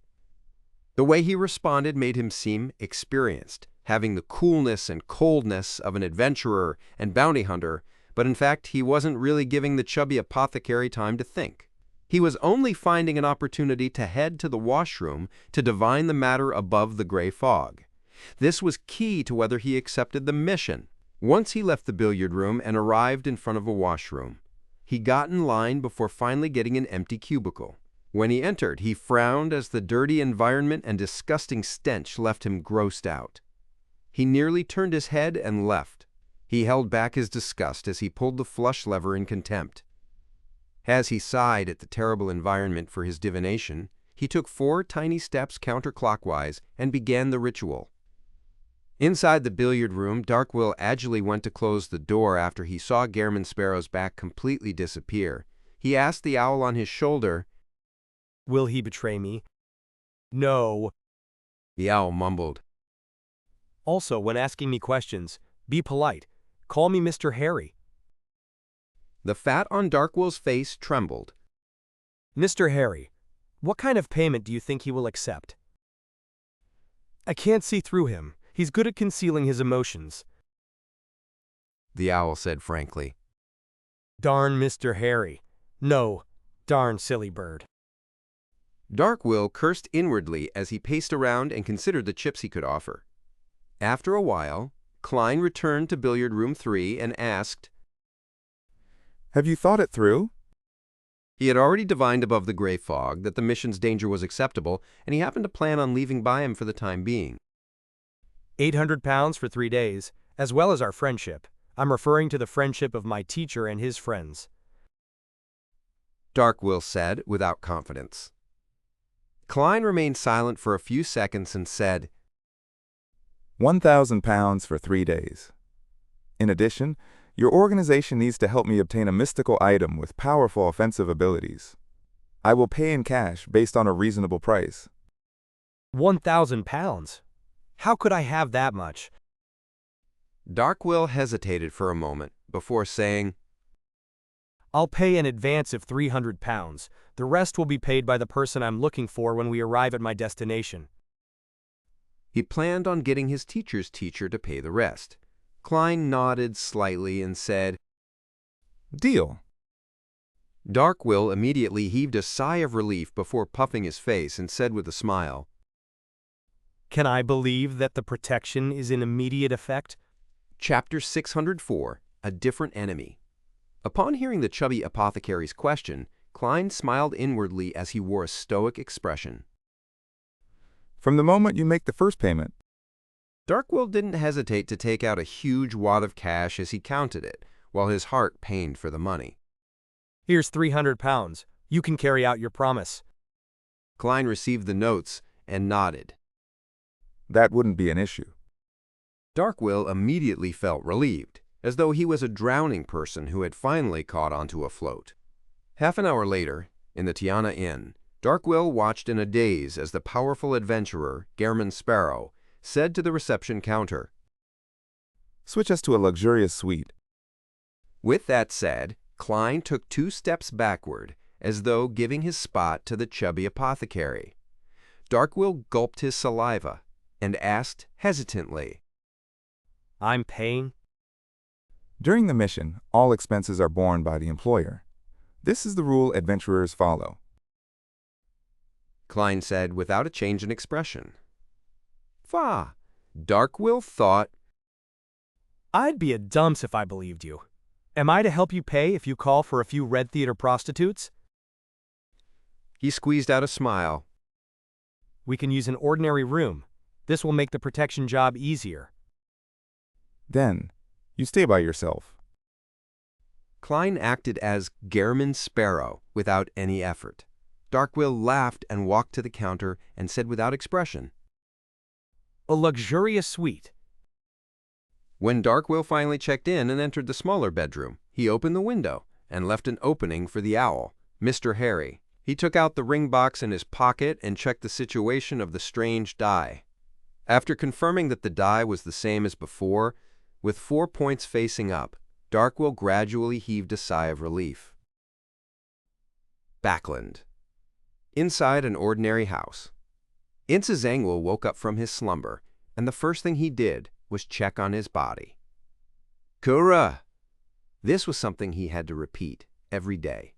The way he responded made him seem experienced, having the coolness and coldness of an adventurer and bounty hunter, but in fact he wasn't really giving the chubby apothecary time to think. He was only finding an opportunity to head to the washroom to divine the matter above the gray fog. This was key to whether he accepted the mission. Once he left the billiard room and arrived in front of a washroom, he got in line before finally getting an empty cubicle. When he entered, he frowned as the dirty environment and disgusting stench left him grossed out. He nearly turned his head and left. He held back his disgust as he pulled the flush lever in contempt. As he sighed at the terrible environment for his divination, he took 4 tiny steps counterclockwise and began the ritual. Inside the billiard room, Darkwill agilely went to close the door after he saw Gehrman Sparrow's back completely disappear. He asked the owl on his shoulder. Will he betray me? No. The owl mumbled. Also, when asking me questions, be polite. Call me Mr. Harry. The fat on Darkwill's face trembled. Mr. Harry, what kind of payment do you think he will accept? I can't see through him. He's good at concealing his emotions. The owl said frankly. Darn Mr. Harry. No, darn silly bird. Darkwill cursed inwardly as he paced around and considered the chips he could offer. After a while, Klein returned to billiard room 3 and asked, Have you thought it through? He had already divined above the gray fog that the mission's danger was acceptable, and he happened to plan on leaving Byam for the time being. £800 for 3 days, as well as our friendship. I'm referring to the friendship of my teacher and his friends. Darkwill said without confidence. Klein remained silent for a few seconds and said, £1,000 for 3 days. In addition, your organization needs to help me obtain a mystical item with powerful offensive abilities. I will pay in cash based on a reasonable price. £1,000? How could I have that much? Darkwill hesitated for a moment before saying, I'll pay an advance of £300. The rest will be paid by the person I'm looking for when we arrive at my destination. He planned on getting his teacher's teacher to pay the rest. Klein nodded slightly and said, Deal. Darkwill immediately heaved a sigh of relief before puffing his face and said with a smile, Can I believe that the protection is in immediate effect? Chapter 604, A Different Enemy. Upon hearing the chubby apothecary's question, Klein smiled inwardly as he wore a stoic expression. From the moment you make the first payment. Darkwill didn't hesitate to take out a huge wad of cash as he counted it, while his heart pained for the money. Here's £300. You can carry out your promise. Klein received the notes and nodded. That wouldn't be an issue. Darkwill immediately felt relieved, as though he was a drowning person who had finally caught onto a float. Half an hour later, in the Tiana Inn, Darkwill watched in a daze as the powerful adventurer, Gehrman Sparrow, said to the reception counter, Switch us to a luxurious suite. With that said, Klein took 2 steps backward, as though giving his spot to the chubby apothecary. Darkwill gulped his saliva and asked hesitantly, I'm paying? During the mission, all expenses are borne by the employer. This is the rule adventurers follow. Klein said without a change in expression. Fa! Darkwill thought, I'd be a dunce if I believed you. Am I to help you pay if you call for a few Red Theater prostitutes? He squeezed out a smile. We can use an ordinary room. This will make the protection job easier. Then, you stay by yourself. Klein acted as Gehrman Sparrow without any effort. Darkwill laughed and walked to the counter and said without expression, A luxurious suite. When Darkwill finally checked in and entered the smaller bedroom, he opened the window and left an opening for the owl, Mr. Harry. He took out the ring box in his pocket and checked the situation of the strange die. After confirming that the die was the same as before, with 4 points facing up, Darkwill gradually heaved a sigh of relief. Backland. Inside an ordinary house. Ince Zangwill woke up from his slumber, and the first thing he did was check on his body. Kura! This was something he had to repeat every day.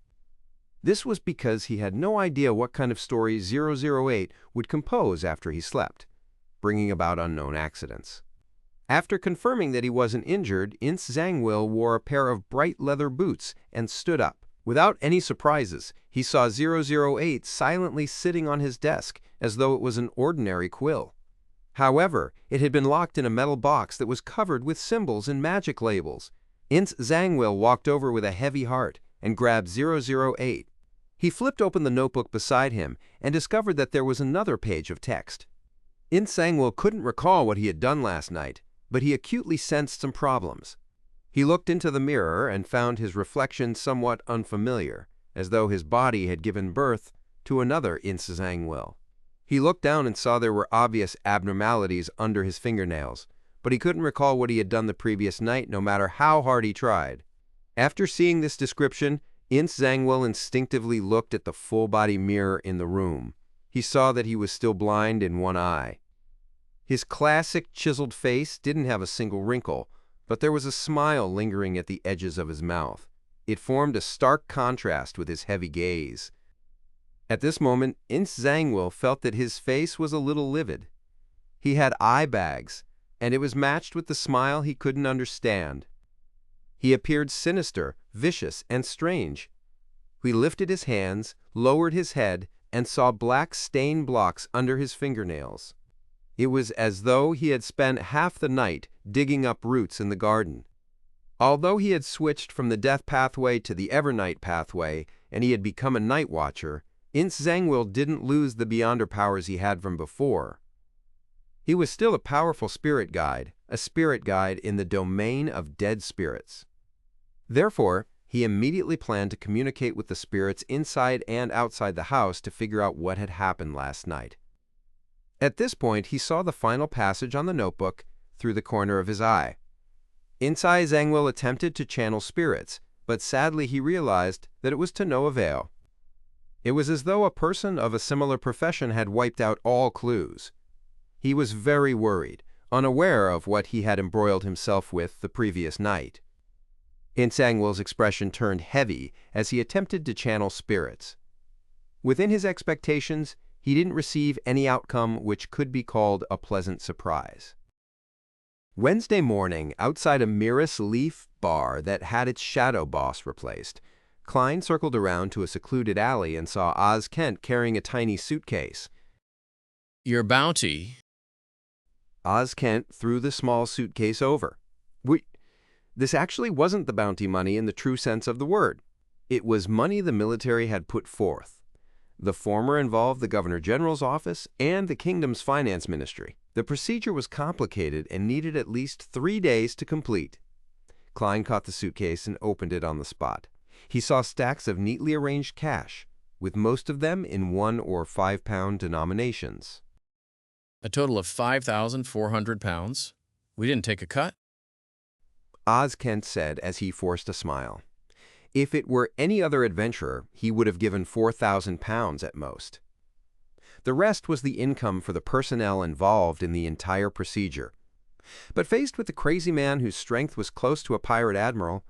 This was because he had no idea what kind of story 008 would compose after he slept, bringing about unknown accidents. After confirming that he wasn't injured, Ince Zangwill wore a pair of bright leather boots and stood up. Without any surprises, he saw 008 silently sitting on his desk as though it was an ordinary quill. However, it had been locked in a metal box that was covered with symbols and magic labels. Ince Zangwill walked over with a heavy heart and grabbed 008. He flipped open the notebook beside him and discovered that there was another page of text. Ince Zangwill couldn't recall what he had done last night, but he acutely sensed some problems. He looked into the mirror and found his reflection somewhat unfamiliar, as though his body had given birth to another Zangwill. He looked down and saw there were obvious abnormalities under his fingernails, but he couldn't recall what he had done the previous night, no matter how hard he tried. After seeing this description, Zangwill instinctively looked at the full-body mirror in the room. He saw that he was still blind in one eye. His classic chiseled face didn't have a single wrinkle, but there was a smile lingering at the edges of his mouth. It formed a stark contrast with his heavy gaze. At this moment, Zangwill felt that his face was a little livid. He had eye bags, and it was matched with the smile he couldn't understand. He appeared sinister, vicious, and strange. He lifted his hands, lowered his head, and saw black stain blocks under his fingernails. It was as though he had spent half the night digging up roots in the garden. Although he had switched from the death pathway to the evernight pathway, and he had become a night watcher, Zangwill didn't lose the beyonder powers he had from before. He was still a powerful spirit guide in the domain of dead spirits. Therefore, he immediately planned to communicate with the spirits inside and outside the house to figure out what had happened last night. At this point, he saw the final passage on the notebook through the corner of his eye. Zangwill attempted to channel spirits, but sadly he realized that it was to no avail. It was as though a person of a similar profession had wiped out all clues. He was very worried, unaware of what he had embroiled himself with the previous night. Zangwill's expression turned heavy as he attempted to channel spirits. Within his expectations, he didn't receive any outcome which could be called a pleasant surprise. Wednesday morning, outside a Mirror's Leaf bar that had its shadow boss replaced, Klein circled around to a secluded alley and saw Oz Kent carrying a tiny suitcase. Your bounty. Oz Kent threw the small suitcase over. This actually wasn't the bounty money in the true sense of the word. It was money the military had put forth. The former involved the Governor General's office and the kingdom's finance ministry. The procedure was complicated and needed at least 3 days to complete. Klein caught the suitcase and opened it on the spot. He saw stacks of neatly arranged cash, with most of them in 1 or 5 pound denominations. A total of 5,400 pounds. We didn't take a cut? Oz Kent said as he forced a smile. If it were any other adventurer, he would have given 4,000 pounds at most. The rest was the income for the personnel involved in the entire procedure. But faced with the crazy man whose strength was close to a pirate admiral,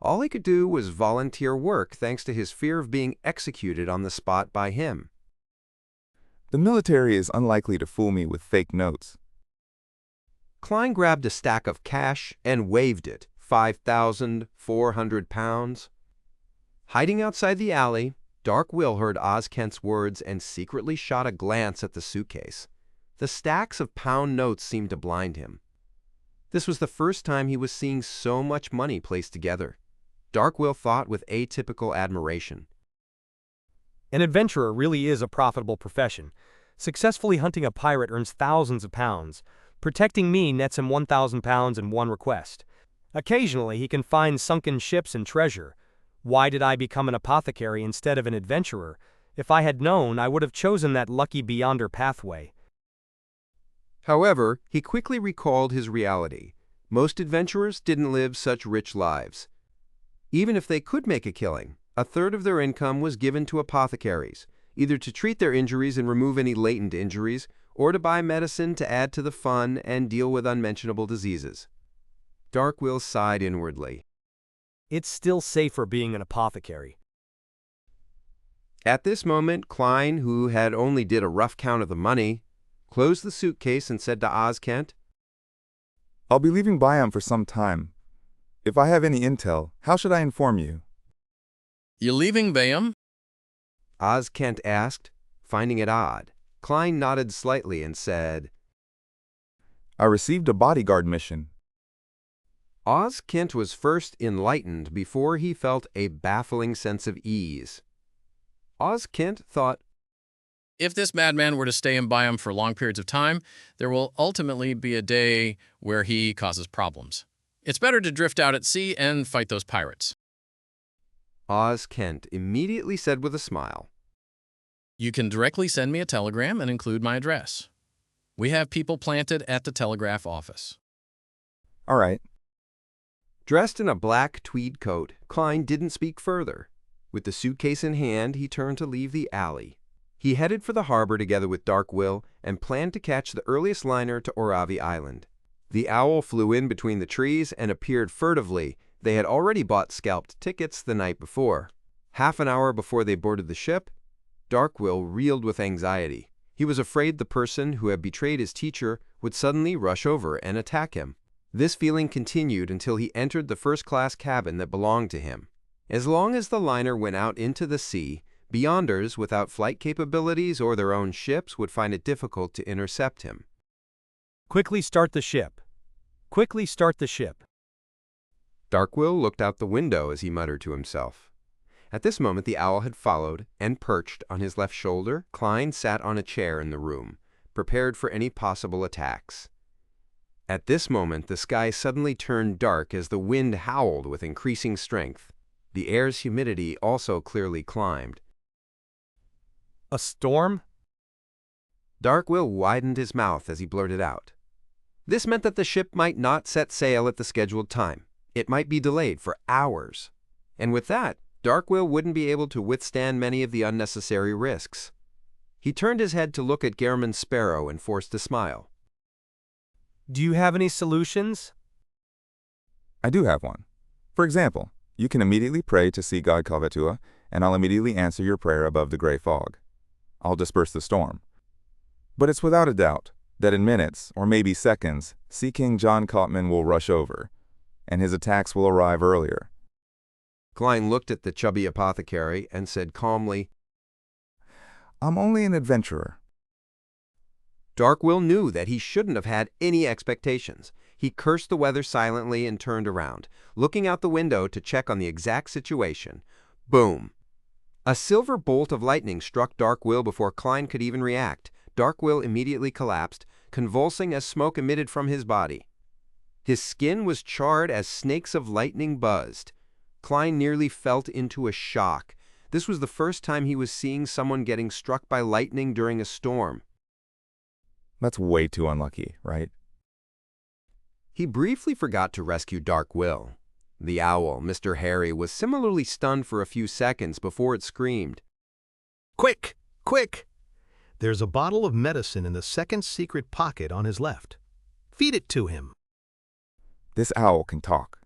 all he could do was volunteer work thanks to his fear of being executed on the spot by him. The military is unlikely to fool me with fake notes. Klein grabbed a stack of cash and waved it, 5,400 pounds. Hiding outside the alley, Dark Will heard Oz Kent's words and secretly shot a glance at the suitcase. The stacks of pound notes seemed to blind him. This was the first time he was seeing so much money placed together. Dark Will thought with atypical admiration. An adventurer really is a profitable profession. Successfully hunting a pirate earns thousands of pounds. Protecting me nets him 1,000 pounds in one request. Occasionally, he can find sunken ships and treasure. Why did I become an apothecary instead of an adventurer? If I had known, I would have chosen that lucky beyonder pathway. However, he quickly recalled his reality. Most adventurers didn't live such rich lives. Even if they could make a killing, a third of their income was given to apothecaries, either to treat their injuries and remove any latent injuries, or to buy medicine to add to the fun and deal with unmentionable diseases. Dark Will sighed inwardly. It's still safer being an apothecary. At this moment, Klein, who had only did a rough count of the money, closed the suitcase and said to Oz Kent, I'll be leaving Byam for some time. If I have any intel, how should I inform you? You leaving Bayam? Oz Kent asked, finding it odd. Klein nodded slightly and said, I received a bodyguard mission. Oz Kent was first enlightened before he felt a baffling sense of ease. Oz Kent thought, if this madman were to stay in Byam for long periods of time, there will ultimately be a day where he causes problems. It's better to drift out at sea and fight those pirates. Oz Kent immediately said with a smile. You can directly send me a telegram and include my address. We have people planted at the telegraph office. All right. Dressed in a black tweed coat, Klein didn't speak further. With the suitcase in hand, he turned to leave the alley. He headed for the harbor together with Dark Will and planned to catch the earliest liner to Oravi Island. The owl flew in between the trees and appeared furtively. They had already bought scalped tickets the night before. Half an hour before they boarded the ship, Dark Will reeled with anxiety. He was afraid the person who had betrayed his teacher would suddenly rush over and attack him. This feeling continued until he entered the first-class cabin that belonged to him. As long as the liner went out into the sea, Beyonders without flight capabilities or their own ships would find it difficult to intercept him. Quickly start the ship. Quickly start the ship. Darkwill looked out the window as he muttered to himself. At this moment the owl had followed, and perched on his left shoulder, Klein sat on a chair in the room, prepared for any possible attacks. At this moment the sky suddenly turned dark as the wind howled with increasing strength. The air's humidity also clearly climbed. A storm? Darkwill widened his mouth as he blurted out. This meant that the ship might not set sail at the scheduled time. It might be delayed for hours. And with that, Darkwill wouldn't be able to withstand many of the unnecessary risks. He turned his head to look at Gehrman Sparrow and forced a smile. Do you have any solutions? I do have one. For example, you can immediately pray to sea god Kalvetua, and I'll immediately answer your prayer above the gray fog. I'll disperse the storm. But it's without a doubt that in minutes, or maybe seconds, Sea King John Cotman will rush over, and his attacks will arrive earlier. Klein looked at the chubby apothecary and said calmly, I'm only an adventurer. Darkwill knew that he shouldn't have had any expectations. He cursed the weather silently and turned around, looking out the window to check on the exact situation. Boom! A silver bolt of lightning struck Darkwill before Klein could even react. Darkwill immediately collapsed, convulsing as smoke emitted from his body. His skin was charred as snakes of lightning buzzed. Klein nearly fell into a shock. This was the first time he was seeing someone getting struck by lightning during a storm. That's way too unlucky, right? He briefly forgot to rescue Darkwill. The owl, Mr. Harry, was similarly stunned for a few seconds before it screamed. Quick! Quick! There's a bottle of medicine in the second secret pocket on his left. Feed it to him. This owl can talk.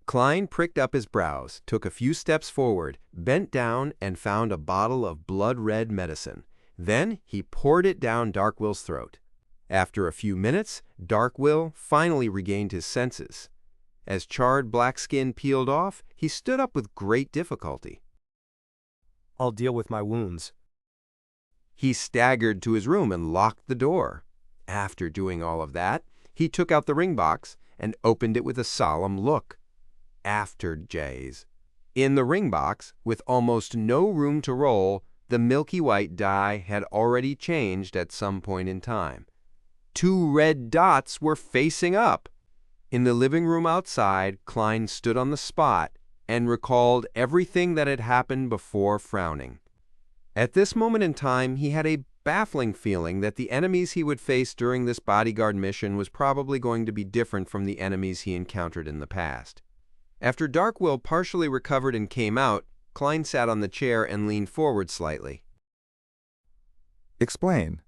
Klein pricked up his brows, took a few steps forward, bent down, and found a bottle of blood-red medicine. Then he poured it down Darkwill's throat. After a few minutes, Darkwill finally regained his senses. As charred black skin peeled off, he stood up with great difficulty. I'll deal with my wounds. He staggered to his room and locked the door. After doing all of that, he took out the ring box and opened it with a solemn look. After Jays. In the ring box, with almost no room to roll, the milky white die had already changed at some point in time. 2 red dots were facing up. In the living room outside, Klein stood on the spot and recalled everything that had happened before frowning. At this moment in time, he had a baffling feeling that the enemies he would face during this bodyguard mission was probably going to be different from the enemies he encountered in the past. After Darkwill partially recovered and came out, Klein sat on the chair and leaned forward slightly. Explain.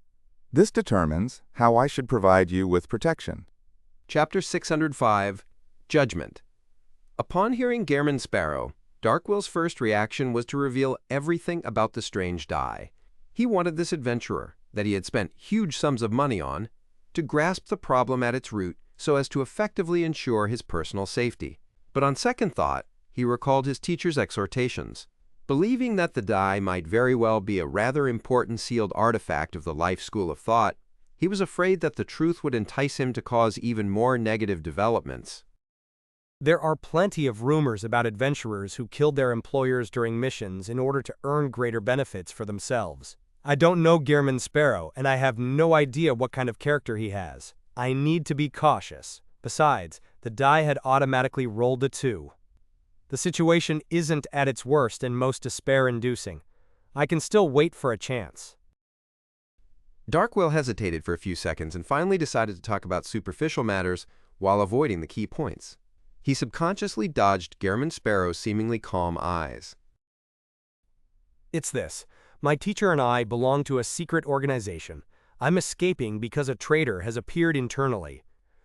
This determines how I should provide you with protection. Chapter 605, Judgment. Upon hearing Gehrman Sparrow, Darkwill's first reaction was to reveal everything about the strange die. He wanted this adventurer, that he had spent huge sums of money on, to grasp the problem at its root so as to effectively ensure his personal safety. But on second thought, he recalled his teacher's exhortations. Believing that the die might very well be a rather important sealed artifact of the life school of thought, he was afraid that the truth would entice him to cause even more negative developments. There are plenty of rumors about adventurers who killed their employers during missions in order to earn greater benefits for themselves. I don't know Gehrman Sparrow, and I have no idea what kind of character he has. I need to be cautious. Besides, the die had automatically rolled a 2. The situation isn't at its worst and most despair-inducing. I can still wait for a chance. Darkwill hesitated for a few seconds and finally decided to talk about superficial matters while avoiding the key points. He subconsciously dodged Gehrman Sparrow's seemingly calm eyes. It's this. My teacher and I belong to a secret organization. I'm escaping because a traitor has appeared internally.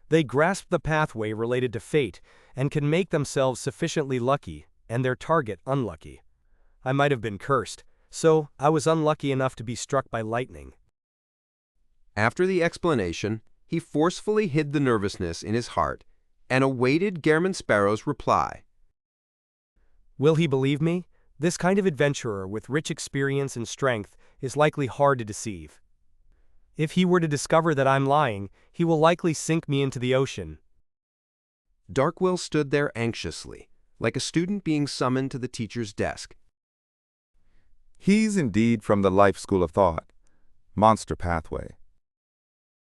They grasp the pathway related to fate and can make themselves sufficiently lucky and their target unlucky. I might have been cursed, so I was unlucky enough to be struck by lightning. After the explanation, he forcefully hid the nervousness in his heart and awaited Gehrman Sparrow's reply. Will he believe me? This kind of adventurer with rich experience and strength is likely hard to deceive. If he were to discover that I'm lying, he will likely sink me into the ocean. Darkwill stood there anxiously, like a student being summoned to the teacher's desk. He's indeed from the life school of thought. Monster pathway.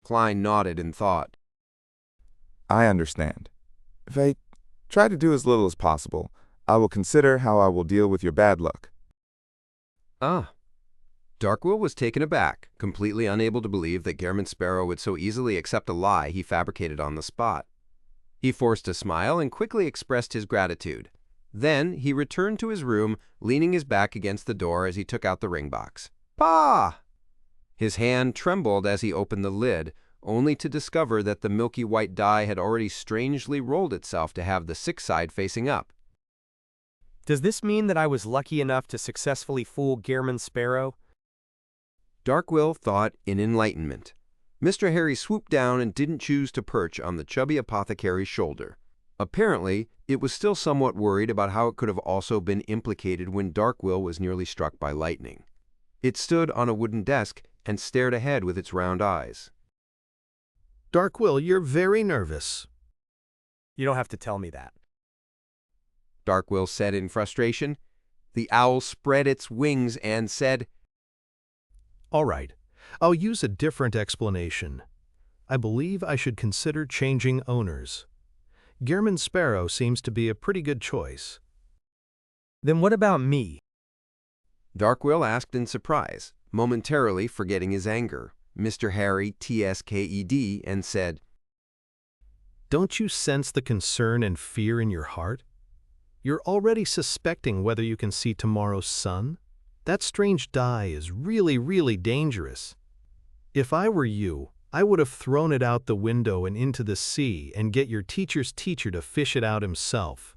Klein nodded in thought. I understand. If I try to do as little as possible, I will consider how I will deal with your bad luck. Ah. Darkwill was taken aback, completely unable to believe that Gehrman Sparrow would so easily accept a lie he fabricated on the spot. He forced a smile and quickly expressed his gratitude. Then he returned to his room, leaning his back against the door as he took out the ring box. "Pa!" His hand trembled as he opened the lid, only to discover that the milky white die had already strangely rolled itself to have the sick side facing up. Does this mean that I was lucky enough to successfully fool Gehrman Sparrow? Darkwill thought in enlightenment. Mr. Harry swooped down and didn't choose to perch on the chubby apothecary's shoulder. Apparently, it was still somewhat worried about how it could have also been implicated when Darkwill was nearly struck by lightning. It stood on a wooden desk and stared ahead with its round eyes. Darkwill, you're very nervous. You don't have to tell me that. Darkwill said in frustration. The owl spread its wings and said, All right, I'll use a different explanation. I believe I should consider changing owners. Gehrman Sparrow seems to be a pretty good choice. Then what about me? Darkwill asked in surprise, momentarily forgetting his anger. Mr. Harry TSKED and said, Don't you sense the concern and fear in your heart? You're already suspecting whether you can see tomorrow's sun. That strange die is really, really dangerous. If I were you, I would have thrown it out the window and into the sea and get your teacher's teacher to fish it out himself.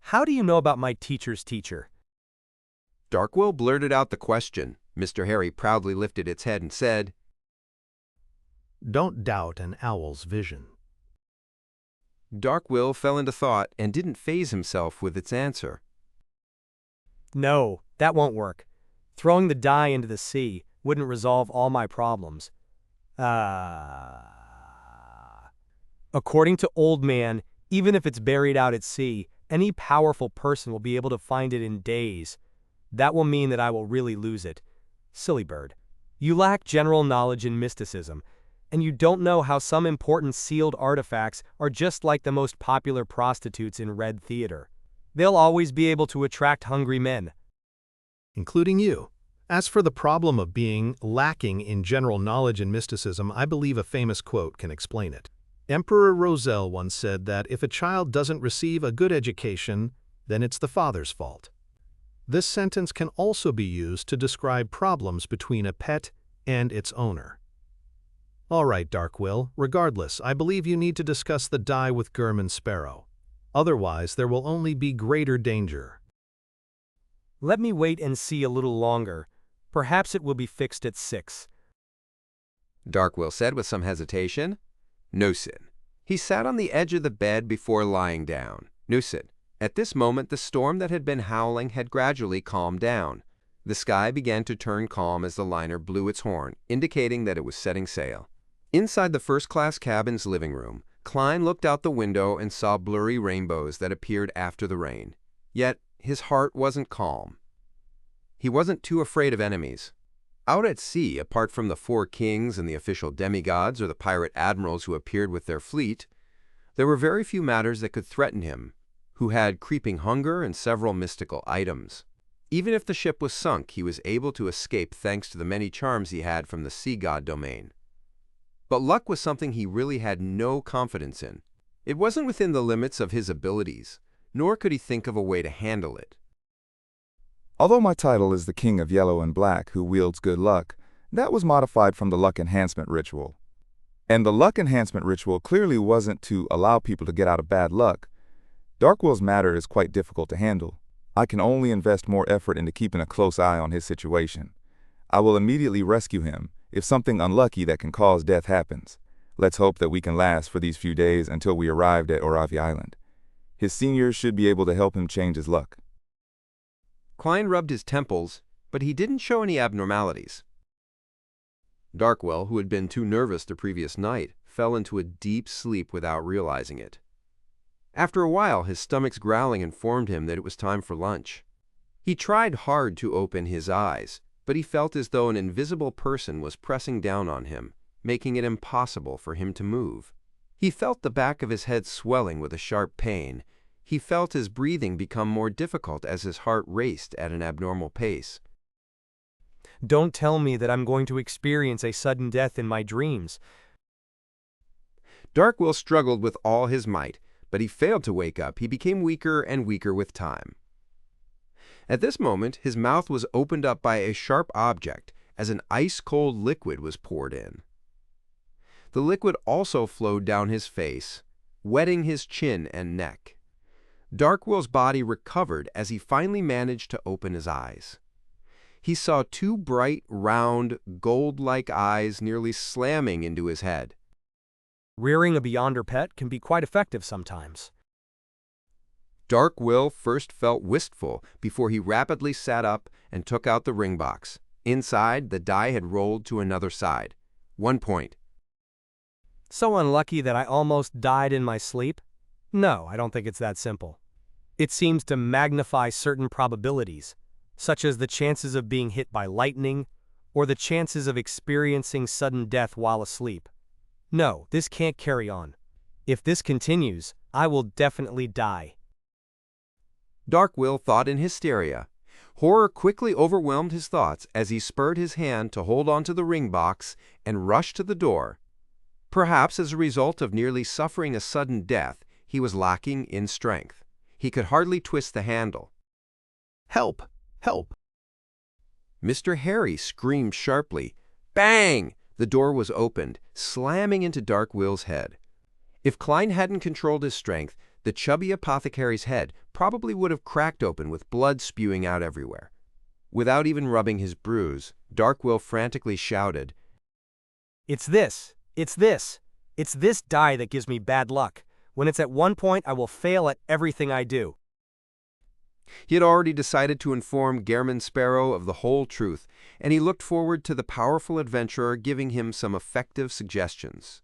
How do you know about my teacher's teacher? Darkwill blurted out the question. Mr. Harry proudly lifted its head and said, Don't doubt an owl's vision. Darkwill fell into thought and didn't faze himself with its answer. No, that won't work. Throwing the die into the sea wouldn't resolve all my problems. According to Old Man, even if it's buried out at sea, any powerful person will be able to find it in days. That will mean that I will really lose it. Silly bird. You lack general knowledge in mysticism, and you don't know how some important sealed artifacts are just like the most popular prostitutes in Red Theater. They'll always be able to attract hungry men. Including you. As for the problem of being lacking in general knowledge in mysticism, I believe a famous quote can explain it. Emperor Roselle once said that if a child doesn't receive a good education, then it's the father's fault. This sentence can also be used to describe problems between a pet and its owner. All right, Darkwill, regardless, I believe you need to discuss the die with Gehrman Sparrow. Otherwise, there will only be greater danger. Let me wait and see a little longer. Perhaps it will be fixed at 6. Darkwill said with some hesitation. Nosid. He sat on the edge of the bed before lying down. Nosid. At this moment, the storm that had been howling had gradually calmed down. The sky began to turn calm as the liner blew its horn, indicating that it was setting sail. Inside the first-class cabin's living room, Klein looked out the window and saw blurry rainbows that appeared after the rain. Yet, his heart wasn't calm. He wasn't too afraid of enemies. Out at sea, apart from the 4 kings and the official demigods or the pirate admirals who appeared with their fleet, there were very few matters that could threaten him. who had creeping hunger and several mystical items. Even if the ship was sunk, he was able to escape thanks to the many charms he had from the sea god domain. But luck was something he really had no confidence in. It wasn't within the limits of his abilities, nor could he think of a way to handle it. Although my title is the King of Yellow and Black who wields good luck, that was modified from the luck enhancement ritual. And the luck enhancement ritual clearly wasn't to allow people to get out of bad luck. Darkwill's matter is quite difficult to handle. I can only invest more effort into keeping a close eye on his situation. I will immediately rescue him if something unlucky that can cause death happens. Let's hope that we can last for these few days until we arrived at Oravi Island. His seniors should be able to help him change his luck. Klein rubbed his temples, but he didn't show any abnormalities. Darkwill, who had been too nervous the previous night, fell into a deep sleep without realizing it. After a while, his stomach's growling informed him that it was time for lunch. He tried hard to open his eyes, but he felt as though an invisible person was pressing down on him, making it impossible for him to move. He felt the back of his head swelling with a sharp pain. He felt his breathing become more difficult as his heart raced at an abnormal pace. Don't tell me that I'm going to experience a sudden death in my dreams. Darkwill struggled with all his might, but he failed to wake up. He became weaker and weaker with time. At this moment, his mouth was opened up by a sharp object as an ice-cold liquid was poured in. The liquid also flowed down his face, wetting his chin and neck. Darkwill's body recovered as he finally managed to open his eyes. He saw two bright, round, gold-like eyes nearly slamming into his head. Rearing a Beyonder pet can be quite effective sometimes. Darkwill first felt wistful before he rapidly sat up and took out the ring box. Inside, the die had rolled to another side. 1 point. So unlucky that I almost died in my sleep? No, I don't think it's that simple. It seems to magnify certain probabilities, such as the chances of being hit by lightning or the chances of experiencing sudden death while asleep. No, this can't carry on. If this continues, I will definitely die. Darkwill thought in hysteria. Horror quickly overwhelmed his thoughts as he spurred his hand to hold onto the ring box and rushed to the door. Perhaps as a result of nearly suffering a sudden death, he was lacking in strength. He could hardly twist the handle. Help! Help! Mr. Harry screamed sharply. Bang! The door was opened, slamming into Darkwill's head. If Klein hadn't controlled his strength, the chubby apothecary's head probably would have cracked open with blood spewing out everywhere. Without even rubbing his bruise, Darkwill frantically shouted, It's this! It's this! It's this die that gives me bad luck. When it's at one point, I will fail at everything I do. He had already decided to inform Gehrman Sparrow of the whole truth, and he looked forward to the powerful adventurer giving him some effective suggestions.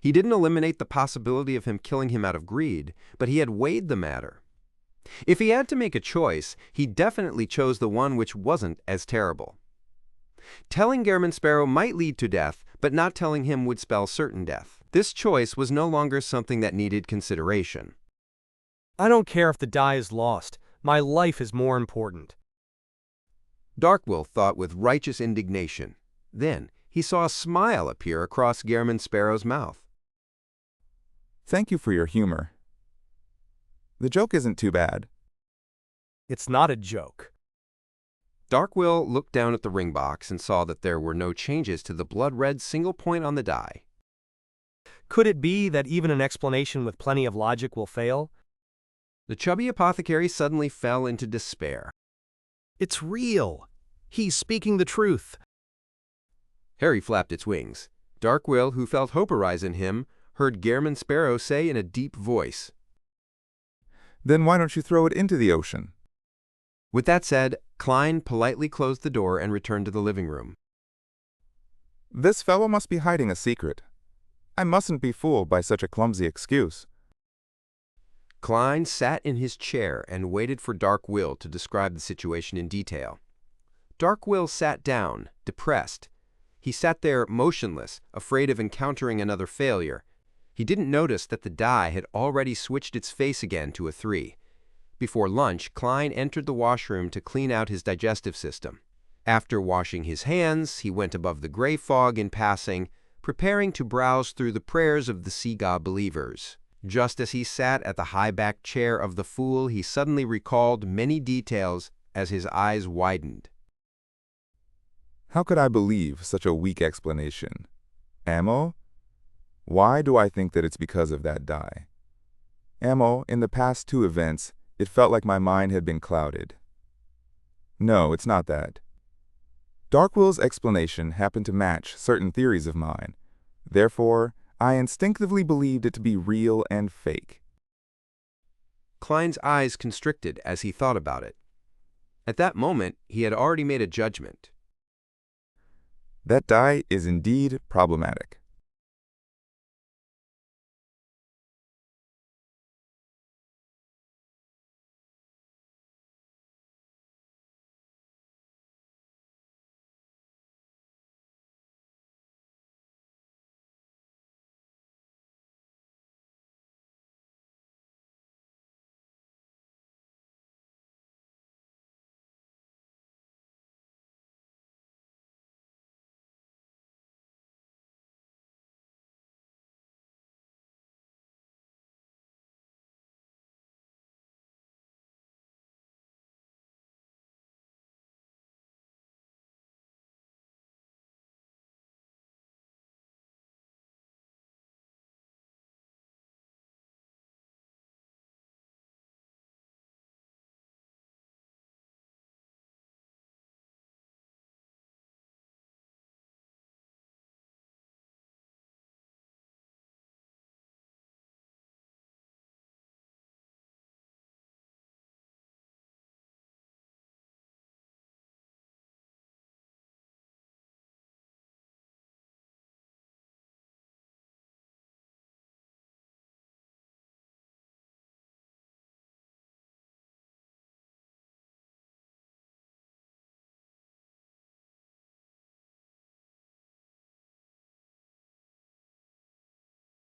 He didn't eliminate the possibility of him killing him out of greed, but he had weighed the matter. If he had to make a choice, he definitely chose the one which wasn't as terrible. Telling Gehrman Sparrow might lead to death, but not telling him would spell certain death. This choice was no longer something that needed consideration. I don't care if the die is lost. My life is more important. Darkwill thought with righteous indignation. Then he saw a smile appear across Gehrman Sparrow's mouth. Thank you for your humor. The joke isn't too bad. It's not a joke. Darkwill looked down at the ring box and saw that there were no changes to the blood-red single point on the die. Could it be that even an explanation with plenty of logic will fail? The chubby apothecary suddenly fell into despair. It's real. He's speaking the truth. Harry flapped its wings. Darkwill, who felt hope arise in him, heard Gehrman Sparrow say in a deep voice, Then why don't you throw it into the ocean? With that said, Klein politely closed the door and returned to the living room. This fellow must be hiding a secret. I mustn't be fooled by such a clumsy excuse. Klein sat in his chair and waited for Darkwill to describe the situation in detail. Darkwill sat down, depressed. He sat there motionless, afraid of encountering another failure. He didn't notice that the die had already switched its face again to a 3. Before lunch, Klein entered the washroom to clean out his digestive system. After washing his hands, he went above the gray fog in passing, preparing to browse through the prayers of the sea god believers. Just as he sat at the high-backed chair of the fool, he suddenly recalled many details as his eyes widened. How could I believe such a weak explanation? Ammo? Why do I think that it's because of that die? Ammo, in the past 2 events, it felt like my mind had been clouded. No, it's not that. Darkwill's explanation happened to match certain theories of mine. Therefore, I instinctively believed it to be real and fake. Klein's eyes constricted as he thought about it. At that moment, he had already made a judgment. That die is indeed problematic.